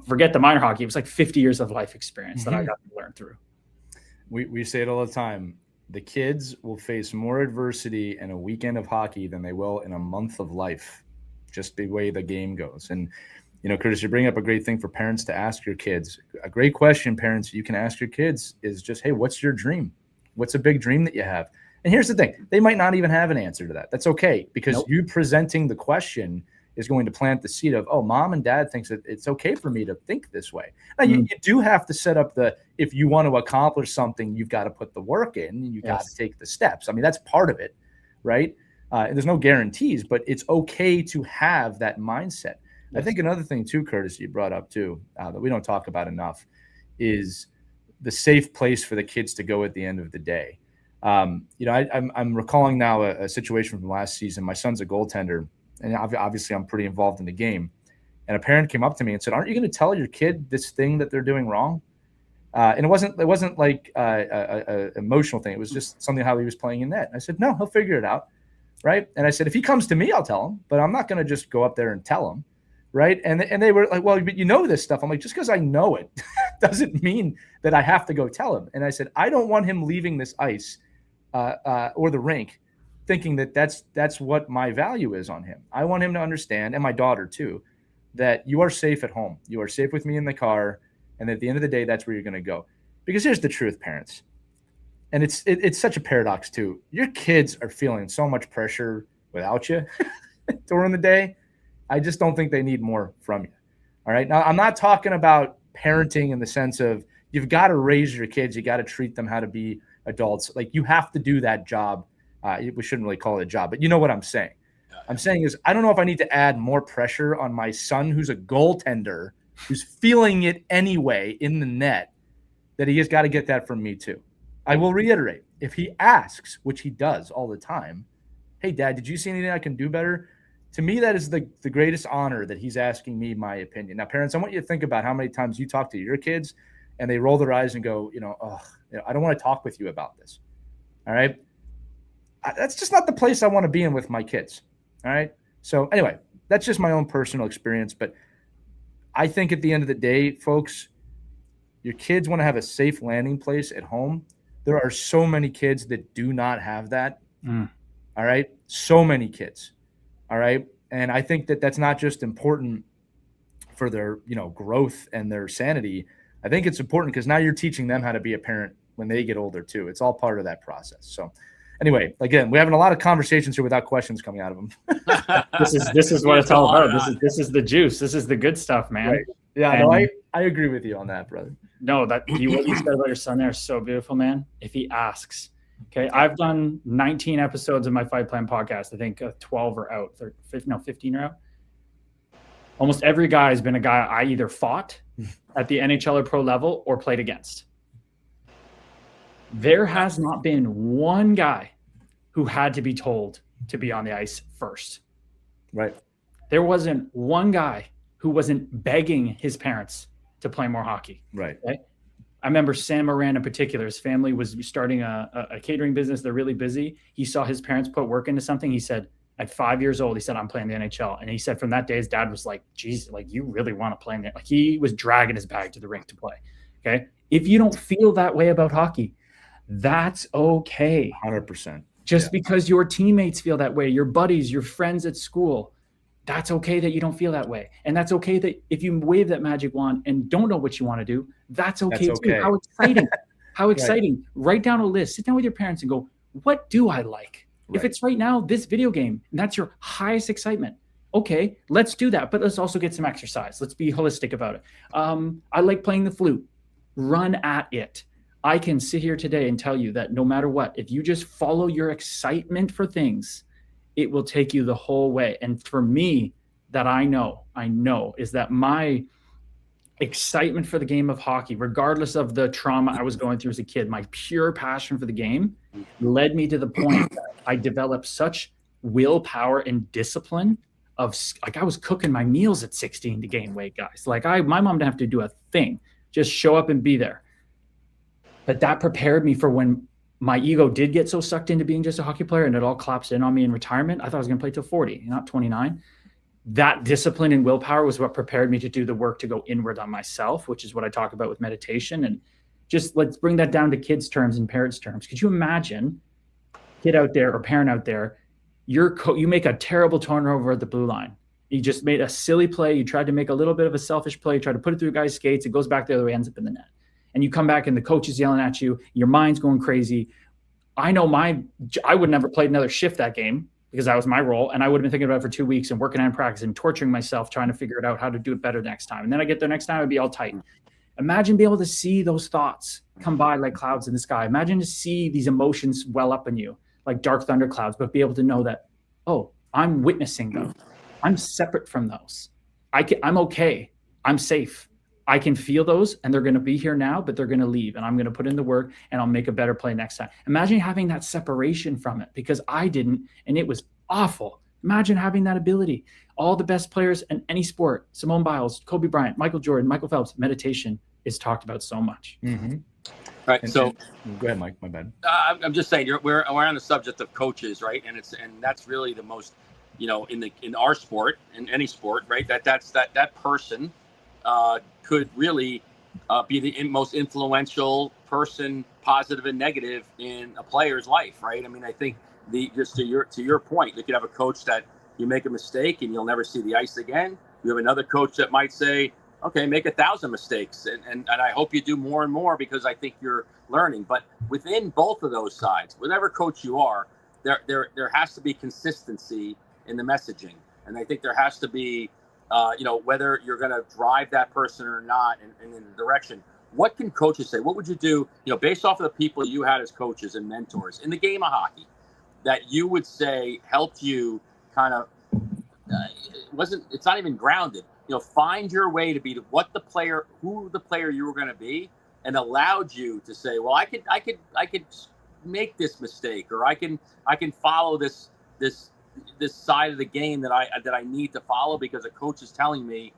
forget the minor hockey, it was like 50 years of life experience that I got to learn through. We say it all the time. The kids will face more adversity in a weekend of hockey than they will in a month of life, just the way the game goes. And Kurtis, you bring up a great thing for parents to ask your kids. A great question, parents, you can ask your kids is just, hey, what's your dream? What's a big dream that you have? And here's the thing. They might not even have an answer to that. That's okay, because you presenting the question is going to plant the seed of, mom and dad thinks that it's okay for me to think this way. Now, you do have to set up if you want to accomplish something, you've got to put the work in and you've got to take the steps. I mean, that's part of it, right? There's no guarantees, but it's okay to have that mindset. I think another thing too, Kurtis, you brought up too, that we don't talk about enough is the safe place for the kids to go at the end of the day. I'm recalling now a situation from last season. My son's a goaltender, and obviously I'm pretty involved in the game. And a parent came up to me and said, "Aren't you going to tell your kid this thing that they're doing wrong?" And it wasn't like a emotional thing. It was just something how he was playing in net. And I said, "No, he'll figure it out." Right. And I said, if he comes to me, I'll tell him, but I'm not going to just go up there and tell him. Right. And they were like, well, but this stuff. I'm like, just because I know it doesn't mean that I have to go tell him. And I said, I don't want him leaving this ice or the rink thinking that that's what my value is on him. I want him to understand, and my daughter too, that you are safe at home. You are safe with me in the car. And at the end of the day, that's where you're going to go. Because here's the truth, parents. And it's such a paradox too. Your kids are feeling so much pressure without you during the day. I just don't think they need more from you. All right. Now, I'm not talking about parenting in the sense of you've got to raise your kids. You got to treat them how to be adults. Like, you have to do that job. We shouldn't really call it a job, but you know what I'm saying. I'm saying is, I don't know if I need to add more pressure on my son, who's a goaltender, who's feeling it anyway in the net, that he has got to get that from me too. I will reiterate, if he asks, which he does all the time, hey, Dad, did you see anything I can do better? To me, that is the greatest honor that he's asking me my opinion. Now, parents, I want you to think about how many times you talk to your kids and they roll their eyes and go, I don't want to talk with you about this. All right. That's just not the place I want to be in with my kids. All right. So anyway, that's just my own personal experience. But I think at the end of the day, folks, your kids want to have a safe landing place at home. There are so many kids that do not have that. All right. So many kids. All right. And I think that that's not just important for their, growth and their sanity. I think it's important because now you're teaching them how to be a parent when they get older too. It's all part of that process. So Anyway, again, we're having a lot of conversations here without questions coming out of them. This is what it's all about. This is the juice. This is the good stuff, man. Right. Yeah, And no, I agree with you on that, brother. No, what you said about your son there is so beautiful, man. If he asks, okay, I've done 19 episodes of my Fight Plan podcast. I think 12 are out. 15 are out. Almost every guy has been a guy I either fought at the NHL or pro level or played against. There has not been one guy who had to be told to be on the ice first. Right. There wasn't one guy who wasn't begging his parents to play more hockey. Right. Okay? I remember Sam Moran in particular. His family was starting a catering business. They're really busy. He saw his parents put work into something. He said, at 5 years old, he said, I'm playing the NHL. And he said from that day, his dad was like, geez, like you really want to play in it. Like he was dragging his bag to the rink to play. Okay. If you don't feel that way about hockey, that's okay. 100%. Just because your teammates feel that way, your buddies, your friends at school, that's okay that you don't feel that way. And that's okay that if you wave that magic wand and don't know what you want to do, that's okay too. How exciting. How exciting. Right. Write down a list. Sit down with your parents and go, what do I like? Right. If it's right now, this video game, and that's your highest excitement. Okay, let's do that. But let's also get some exercise. Let's be holistic about it. I like playing the flute. Run at it. I can sit here today and tell you that no matter what, if you just follow your excitement for things, it will take you the whole way. And for me, that I know is that my excitement for the game of hockey, regardless of the trauma I was going through as a kid, my pure passion for the game led me to the point that I developed such willpower and discipline of like I was cooking my meals at 16 to gain weight, guys. Like my mom didn't have to do a thing, just show up and be there. But that prepared me for when my ego did get so sucked into being just a hockey player and it all collapsed in on me in retirement. I thought I was going to play till 40, not 29. That discipline and willpower was what prepared me to do the work to go inward on myself, which is what I talk about with meditation. And just let's bring that down to kids' terms and parents' terms. Could you imagine kid out there or parent out there, you make a terrible turnover at the blue line. You just made a silly play. You tried to make a little bit of a selfish play. You tried to put it through a guy's skates. It goes back the other way, ends up in the net. And you come back and the coach is yelling at you. Your mind's going crazy. I know I would never played another shift that game because that was my role. And I would have been thinking about it for 2 weeks and working on practice and torturing myself, trying to figure it out how to do it better next time. And then I get there next time, I'd be all tight. Imagine being able to see those thoughts come by like clouds in the sky. Imagine to see these emotions well up in you like dark thunder clouds, but be able to know that, oh, I'm witnessing them. I'm separate from those. I'm okay. I'm safe. I can feel those and they're going to be here now, but they're going to leave and I'm going to put in the work and I'll make a better play next time. Imagine having that separation from it because I didn't, and it was awful. Imagine having that ability. All the best players in any sport, Simone Biles, Kobe Bryant, Michael Jordan, Michael Phelps, meditation is talked about so much. Mm-hmm. All right. So go ahead, Mike, my bad. I'm just saying we're on the subject of coaches, right? And that's really the most, in our sport, in any sport, right? That person could really be the most influential person, positive and negative, in a player's life, right? I mean, I think just to your point, you could have a coach that you make a mistake and you'll never see the ice again. You have another coach that might say, okay, make 1,000 mistakes, and I hope you do more and more because I think you're learning. But within both of those sides, whatever coach you are, there has to be consistency in the messaging, and I think there has to be. Whether you're going to drive that person or not in the direction, what can coaches say? What would you do, based off of the people you had as coaches and mentors in the game of hockey that you would say helped you kind of, it's not even grounded, find your way to be who the player you were going to be, and allowed you to say, well, I could make this mistake, or I can follow this side of the game that I need to follow because a coach is telling me,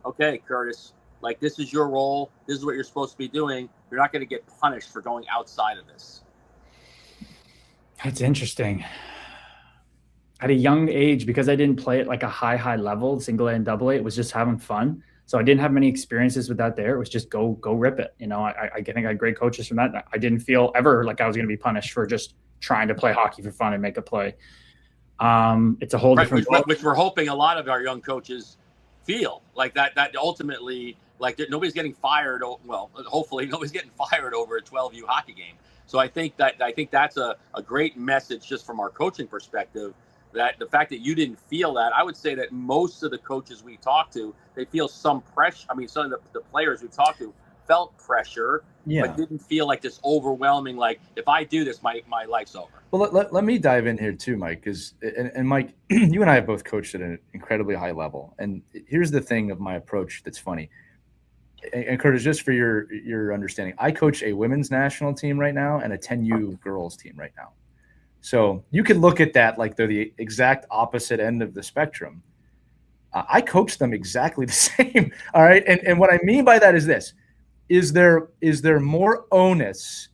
okay, Kurtis, like this is your role. This is what you're supposed to be doing. You're not going to get punished for going outside of this. That's interesting. At a young age, because I didn't play at like a high level, single A and double A, it was just having fun. So I didn't have many experiences with that there. It was just go rip it. I think I had great coaches from that. I didn't feel ever like I was going to be punished for just trying to play hockey for fun and make a play. It's a whole different which we're hoping a lot of our young coaches feel like that ultimately, like nobody's getting fired. Well, hopefully nobody's getting fired over a 12U hockey game. So I think that's a great message just from our coaching perspective, that the fact that you didn't feel that. I would say that most of the coaches we talked to, they feel some pressure. I mean, some of the players we talked to felt pressure, but didn't feel like this overwhelming, like, if I do this, my life's over. Well, let me dive in here too, Mike, because and Mike, you and I have both coached at an incredibly high level. And here's the thing of my approach that's funny. And Kurtis, just for your understanding, I coach a women's national team right now and a 10U girls team right now. So you could look at that like they're the exact opposite end of the spectrum. I coach them exactly the same. All right. And what I mean by that is this: is there more onus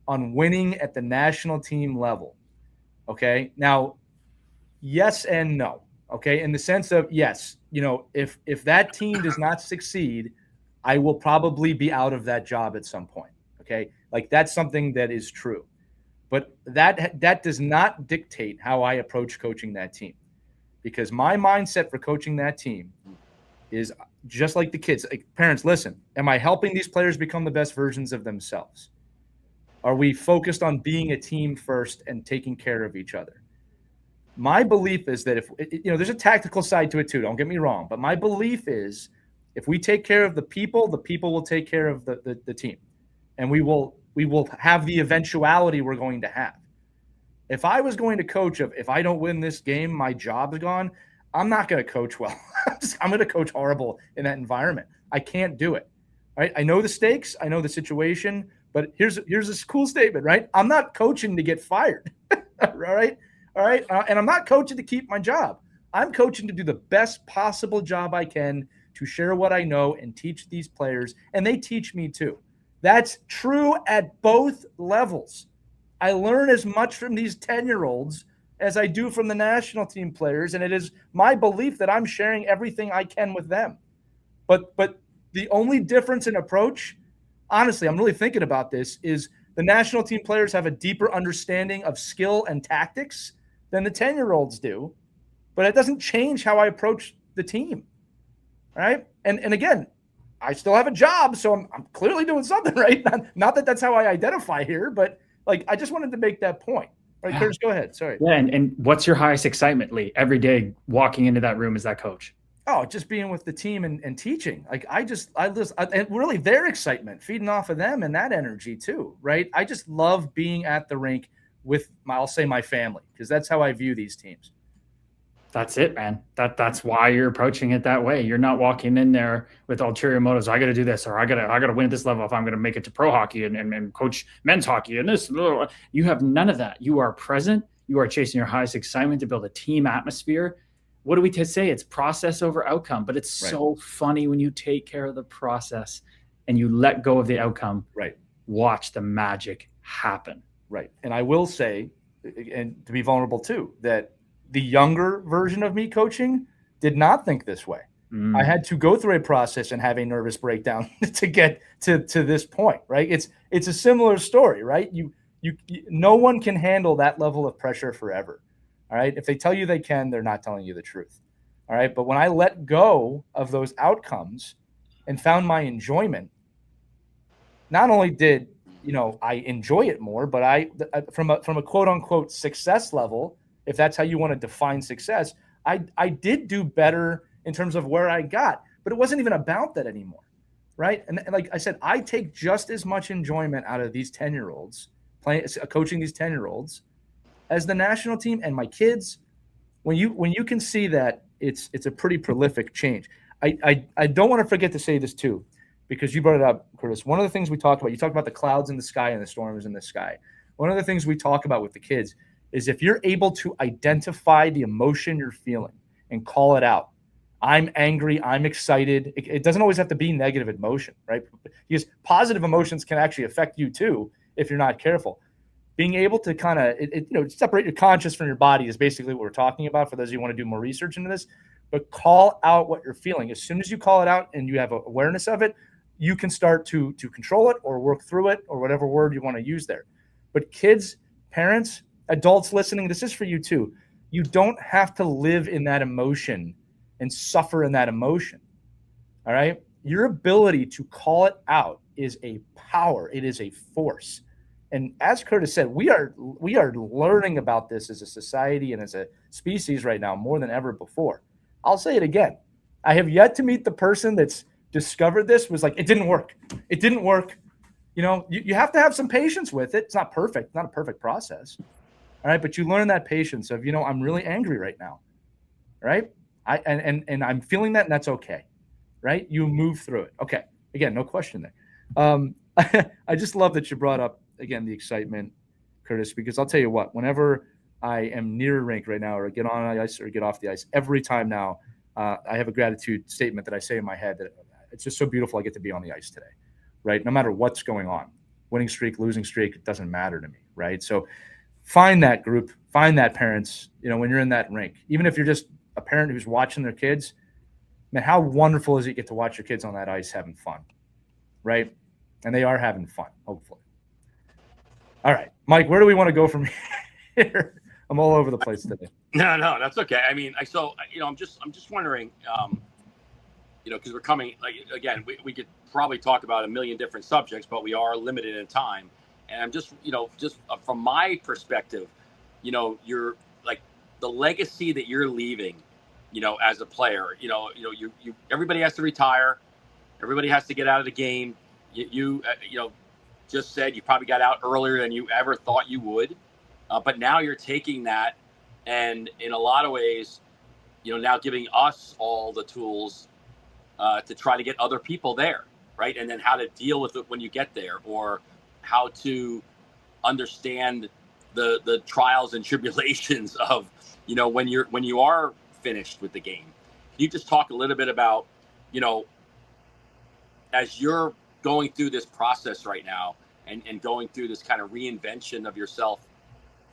on winning at the national team level? Okay. Now, yes and no. Okay. In the sense of, yes, if that team does not succeed, I will probably be out of that job at some point. Okay. Like, that's something that is true. But that does not dictate how I approach coaching that team, because my mindset for coaching that team is just like the kids. Like, parents, listen, am I helping these players become the best versions of themselves? Are we focused on being a team first and taking care of each other? My belief is that there's a tactical side to it too, don't get me wrong, but my belief is if we take care of the people will take care of the team, and we will have the eventuality we're going to have. If I was going to coach if I don't win this game, my job's gone, I'm not going to coach well. I'm going to coach horrible in that environment. I can't do it. Right? I know the stakes. I know the situation. But here's this cool statement, right? I'm not coaching to get fired. All right? And I'm not coaching to keep my job. I'm coaching to do the best possible job I can, to share what I know and teach these players. And they teach me too. That's true at both levels. I learn as much from these 10-year-olds as I do from the national team players, and it is my belief that I'm sharing everything I can with them. But the only difference in approach, honestly, I'm really thinking about this, is the national team players have a deeper understanding of skill and tactics than the 10-year-olds do, but it doesn't change how I approach the team, right? And again, I still have a job, so I'm clearly doing something right. Not that that's how I identify here, but like, I just wanted to make that point. All right, Kurtis, go ahead. Sorry. Yeah, and what's your highest excitement, Lee, every day walking into that room as that coach? Oh, just being with the team and teaching. Like, and really their excitement, feeding off of them and that energy too, right? I just love being at the rink with I'll say my family, because that's how I view these teams. That's it, man. That's why you're approaching it that way. You're not walking in there with ulterior motives. I got to do this, or I got to win at this level if I'm going to make it to pro hockey and coach men's hockey and this. You have none of that. You are present. You are chasing your highest excitement to build a team atmosphere. What do we say? It's process over outcome, but it's so funny when you take care of the process and you let go of the outcome. Right. Watch the magic happen. Right. And I will say, and to be vulnerable too, that the younger version of me coaching did not think this way. I had to go through a process and have a nervous breakdown to get to this point, right? It's a similar story, right? You no one can handle that level of pressure forever. All right. If they tell you they can, they're not telling you the truth. All right. But when I let go of those outcomes and found my enjoyment, not only did I enjoy it more, but I from a quote unquote success level, if that's how you want to define success, I did do better in terms of where I got, but it wasn't even about that anymore, right? And like I said, I take just as much enjoyment out of these 10-year-olds coaching these 10-year-olds as the national team and my kids. When you can see that, it's a pretty prolific change. I don't want to forget to say this too, because you brought it up, Kurtis. One of the things we talked about, you talked about the clouds in the sky and the storms in the sky. One of the things we talk about with the kids is if you're able to identify the emotion you're feeling and call it out. I'm angry, I'm excited. It doesn't always have to be negative emotion, right? Because positive emotions can actually affect you too if you're not careful. Being able to kind of separate your conscious from your body is basically what we're talking about for those of you who want to do more research into this. But call out what you're feeling. As soon as you call it out and you have awareness of it, you can start to control it or work through it, or whatever word you want to use there. But kids, parents, adults listening, this is for you too. You don't have to live in that emotion and suffer in that emotion. All right. Your ability to call it out is a power. It is a force. And as Kurtis said, we are learning about this as a society and as a species right now more than ever before. I'll say it again. I have yet to meet the person that's discovered this was like, it didn't work. It didn't work. You have to have some patience with it. It's not perfect, not a perfect process. All right. But you learn that patience of, I'm really angry right now. Right. And I'm feeling that, and that's okay. Right. You move through it. Okay. Again, no question there. I just love that you brought up, again, the excitement, Kurtis, because I'll tell you what, whenever I am near a rink right now or get on the ice or get off the ice, every time now I have a gratitude statement that I say in my head that it's just so beautiful I get to be on the ice today, right? No matter what's going on, winning streak, losing streak, it doesn't matter to me, right? So find that group, find that parents, when you're in that rink, even if you're just a parent who's watching their kids, man, how wonderful is it to get to watch your kids on that ice having fun, right? And they are having fun, hopefully. All right, Mike, where do we want to go from here? I'm all over the place today. No, that's okay. I mean, I'm just wondering, because we're coming, like, again, we could probably talk about a million different subjects, but we are limited in time. And I'm just from my perspective, you're like the legacy that you're leaving, as a player, you everybody has to retire. Everybody has to get out of the game. You just said you probably got out earlier than you ever thought you would. But now you're taking that and in a lot of ways, now giving us all the tools to try to get other people there, right? And then how to deal with it when you get there, or how to understand the trials and tribulations of, when you are finished with the game. Can you just talk a little bit about, as you're going through this process right now and going through this kind of reinvention of yourself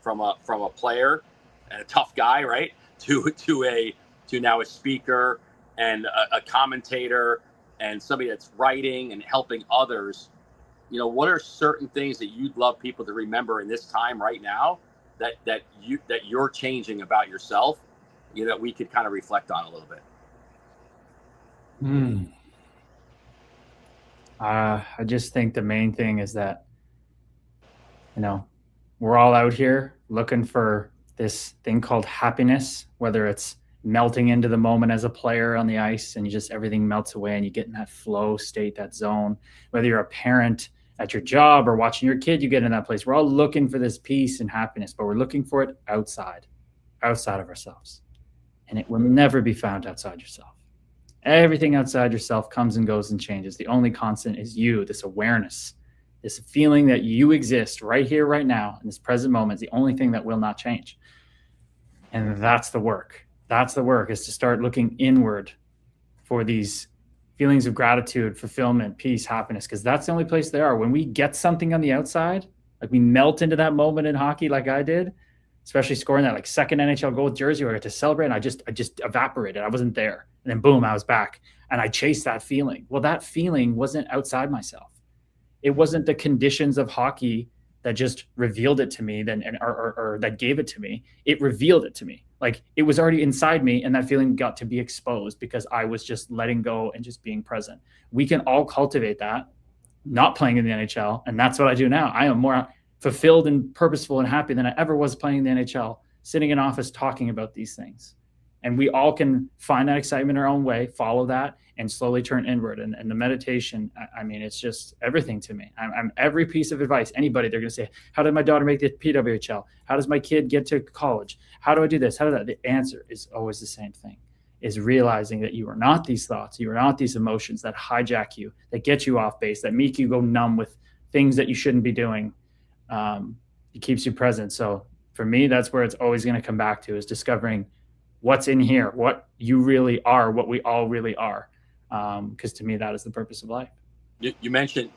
from a player and a tough guy, right, to now a speaker and a commentator and somebody that's writing and helping others, what are certain things that you'd love people to remember in this time right now that you're changing about yourself, that we could kind of reflect on a little bit? I just think the main thing is that, we're all out here looking for this thing called happiness, whether it's melting into the moment as a player on the ice and everything melts away and you get in that flow state, that zone, whether you're a parent at your job or watching your kid, you get in that place. We're all looking for this peace and happiness, but we're looking for it outside of ourselves. And it will never be found outside yourself. Everything outside yourself comes and goes and changes. The only constant is you, this awareness, this feeling that you exist right here, right now, in this present moment is the only thing that will not change. And that's the work. That's the work, is to start looking inward for these feelings of gratitude, fulfillment, peace, happiness, because that's the only place they are. When we get something on the outside, like we melt into that moment in hockey like I did, especially scoring that like second NHL goal with Jersey where I got to celebrate, and I just evaporated. I wasn't there. And then boom, I was back. And I chased that feeling. Well, that feeling wasn't outside myself. It wasn't the conditions of hockey that just revealed it to me or that gave it to me. It revealed it to me. Like it was already inside me, and that feeling got to be exposed because I was just letting go and just being present. We can all cultivate that, not playing in the NHL. And that's what I do now. I am more fulfilled and purposeful and happy than I ever was playing in the NHL, sitting in office talking about these things. And we all can find that excitement our own way, follow that, and slowly turn inward. And the meditation, I mean, it's just everything to me. I'm every piece of advice, anybody, they're going to say, how did my daughter make the PWHL? How does my kid get to college? How do I do this? How do that? The answer is always the same thing, is realizing that you are not these thoughts. You are not these emotions that hijack you, that get you off base, that make you go numb with things that you shouldn't be doing. It keeps you present. So for me, that's where it's always going to come back to, is discovering what's in here, what you really are, what we all really are. Because to me, that is the purpose of life. You mentioned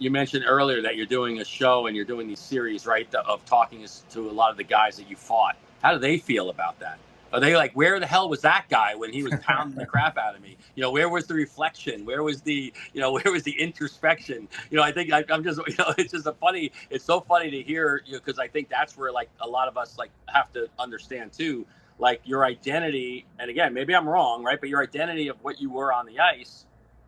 earlier that you're doing a show and you're doing these series, right, of talking to a lot of the guys that you fought. How do they feel about that? Are they like, where the hell was that guy when he was pounding the crap out of me? Where was the reflection? Where was the introspection? I think I'm just, it's so funny to hear, because I think that's where like a lot of us like have to understand too, like your identity. And again, maybe I'm wrong, right? But your identity of what you were on the ice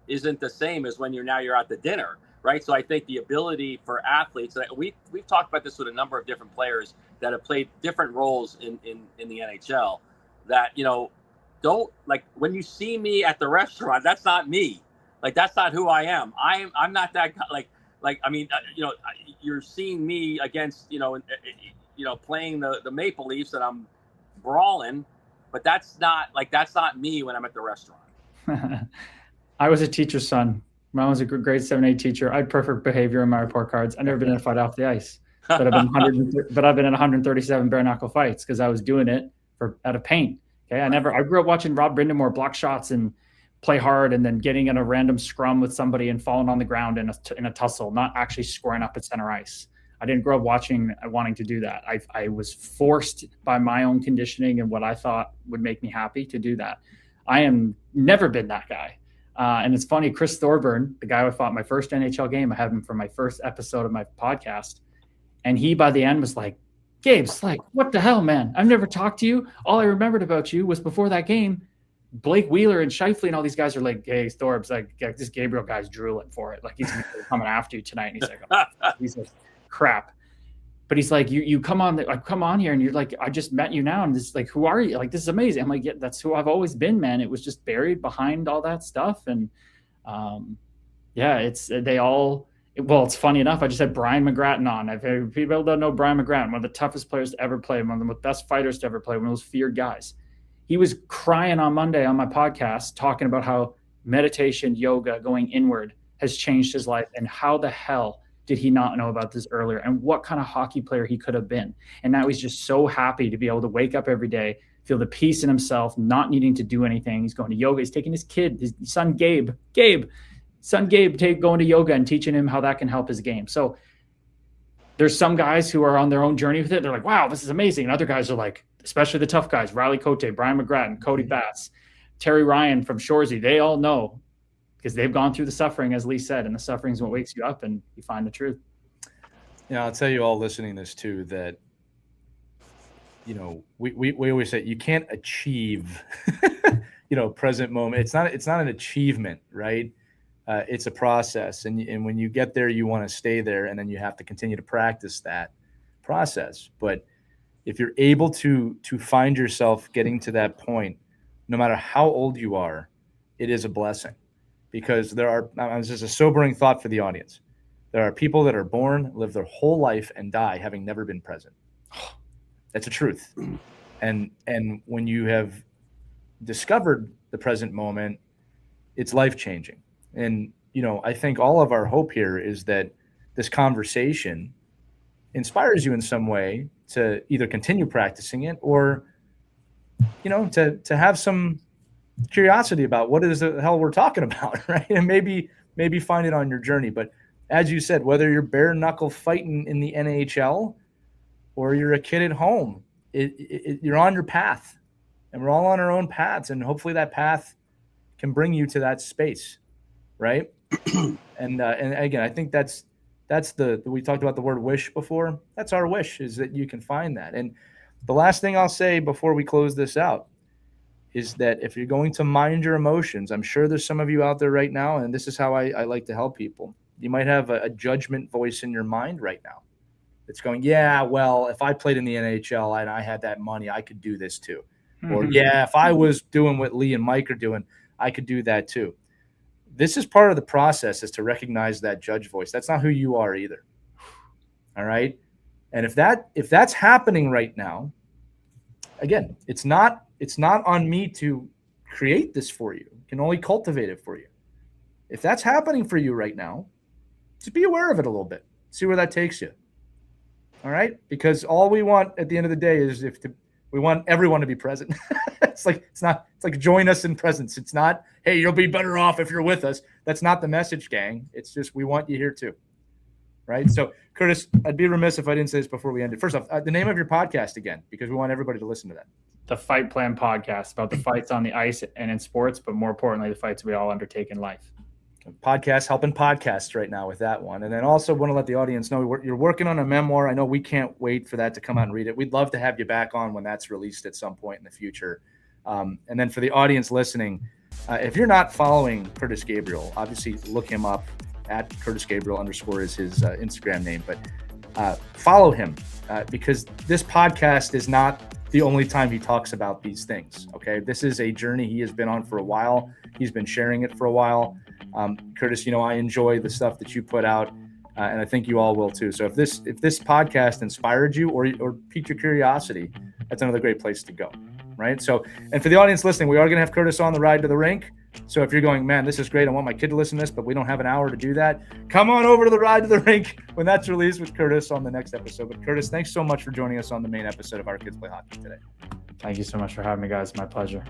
isn't the same as when you're at the dinner, right? So I think the ability for athletes, we've talked about this with a number of different players that have played different roles in the NHL, that, don't, like, when you see me at the restaurant, that's not me. Like, that's not who I am. I'm not that guy. I mean, you're seeing me against, playing the Maple Leafs and I'm brawling, but that's not me when I'm at the restaurant. I was a teacher's son. Mine was a grade 7-8 teacher. I had perfect behavior in my report cards. I've never been in a fight off the ice, but I've been in 137 bare knuckle fights because I was doing it out of pain. Okay, I grew up watching Rob Brindamore block shots and play hard, and then getting in a random scrum with somebody and falling on the ground in a tussle, not actually scoring up at center ice. I didn't grow up wanting to do that. I was forced by my own conditioning and what I thought would make me happy to do that. I am never been that guy. And it's funny, Chris Thorburn, the guy I fought my first NHL game, I had him for my first episode of my podcast. And he, by the end, was like, Gabe's like, what the hell, man? I've never talked to you. All I remembered about you was before that game, Blake Wheeler and Scheifele and all these guys are like, hey, Thorb's like, this Gabriel guy's drooling for it. Like, he's coming after you tonight. And he's like, oh, he's like, crap. But he's like, you come on here, and you're like, I just met you now, and this, like, who are you? Like, this is amazing. I'm like, yeah, that's who I've always been, man. It was just buried behind all that stuff. And it's funny enough, I just had Brian McGrattan on. I've heard people don't know Brian McGrattan, one of the toughest players to ever play, one of the best fighters to ever play, one of those feared guys. He was crying on Monday on my podcast, talking about how meditation, yoga, going inward has changed his life, and how the hell did he not know about this earlier, and what kind of hockey player he could have been. And now he's just so happy to be able to wake up every day, feel the peace in himself, not needing to do anything. He's going to yoga. He's taking his son Gabe, going to yoga and teaching him how that can help his game. So there's some guys who are on their own journey with it. They're like, wow, this is amazing. And other guys are like, especially the tough guys, Riley Cote, Brian McGrattan, Cody Batts, Terry Ryan from Shoresy, they all know, because they've gone through the suffering, as Lee said, and the suffering is what wakes you up and you find the truth. Yeah, I'll tell you all listening to this too, that, we always say you can't achieve, present moment. It's not an achievement, right? It's a process. And when you get there, you want to stay there, and then you have to continue to practice that process. But if you're able to find yourself getting to that point, no matter how old you are, it is a blessing. Because this is a sobering thought for the audience. There are people that are born, live their whole life, and die having never been present. That's a truth. And when you have discovered the present moment, it's life-changing. And, I think all of our hope here is that this conversation inspires you in some way to either continue practicing it or, to have some curiosity about what is the hell we're talking about, right? And maybe find it on your journey. But as you said, whether you're bare knuckle fighting in the NHL or you're a kid at home, you're on your path, and we're all on our own paths. And hopefully that path can bring you to that space. Right. And again, I think that's we talked about the word wish before. That's our wish, is that you can find that. And the last thing I'll say before we close this out is that if you're going to mind your emotions, I'm sure there's some of you out there right now, and this is how I like to help people. You might have a judgment voice in your mind right now. It's going, yeah, well, if I played in the NHL and I had that money, I could do this too. Mm-hmm. Or yeah, if I was doing what Lee and Mike are doing, I could do that too. This is part of the process, is to recognize that judge voice. That's not who you are either. All right. And if that's happening right now, again, it's not on me to create this for you. I can only cultivate it for you. If that's happening for you right now, just be aware of it a little bit. See where that takes you. All right. Because all we want at the end of the day is we want everyone to be present. It's like join us in presence. It's not, hey, you'll be better off if you're with us. That's not the message, gang. It's just, we want you here too. Right. So Kurtis, I'd be remiss if I didn't say this before we ended. First off, the name of your podcast again, because we want everybody to listen to that. The Fight Plan Podcast, about the fights on the ice and in sports, but more importantly, the fights we all undertake in life. Podcast, helping podcasts right now with that one. And then also want to let the audience know you're working on a memoir. I know we can't wait for that to come out and read it. We'd love to have you back on when that's released at some point in the future. And then for the audience listening, if you're not following Kurtis Gabriel, obviously look him up. at Kurtis Gabriel _ is his Instagram name. But follow him because this podcast is not the only time he talks about these things. Okay, this is a journey he has been on for a while. He's been sharing it for a while. Kurtis, I enjoy the stuff that you put out, and I think you all will too. So if this podcast inspired you or piqued your curiosity, that's another great place to go, right? So, and for the audience listening, we are going to have Kurtis on the ride to the rink. So if you're going, man, this is great, I want my kid to listen to this, but we don't have an hour to do that, come on over to the ride to the rink when that's released with Kurtis on the next episode. But Kurtis, thanks so much for joining us on the main episode of Our Kids Play Hockey today. Thank you so much for having me, guys. My pleasure.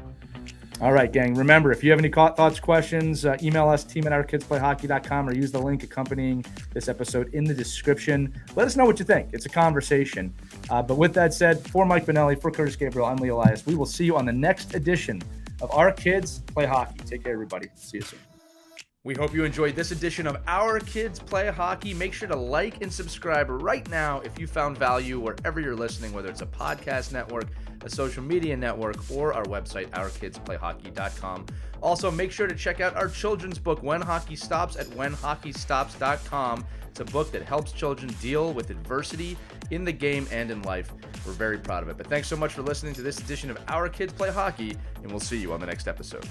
All right, gang. Remember, if you have any thoughts, questions, email us, team@ourkidsplayhockey.com, or use the link accompanying this episode in the description. Let us know what you think. It's a conversation. But with that said, for Mike Bonelli, for Kurtis Gabriel, I'm Elias. We will see you on the next edition of Our Kids Play Hockey. Take care, everybody. See you soon. We hope you enjoyed this edition of Our Kids Play Hockey. Make sure to like and subscribe right now if you found value wherever you're listening, whether it's a podcast network, a social media network, or our website, ourkidsplayhockey.com. Also, make sure to check out our children's book, When Hockey Stops, at whenhockeystops.com. It's a book that helps children deal with adversity in the game and in life. We're very proud of it. But thanks so much for listening to this edition of Our Kids Play Hockey, and we'll see you on the next episode.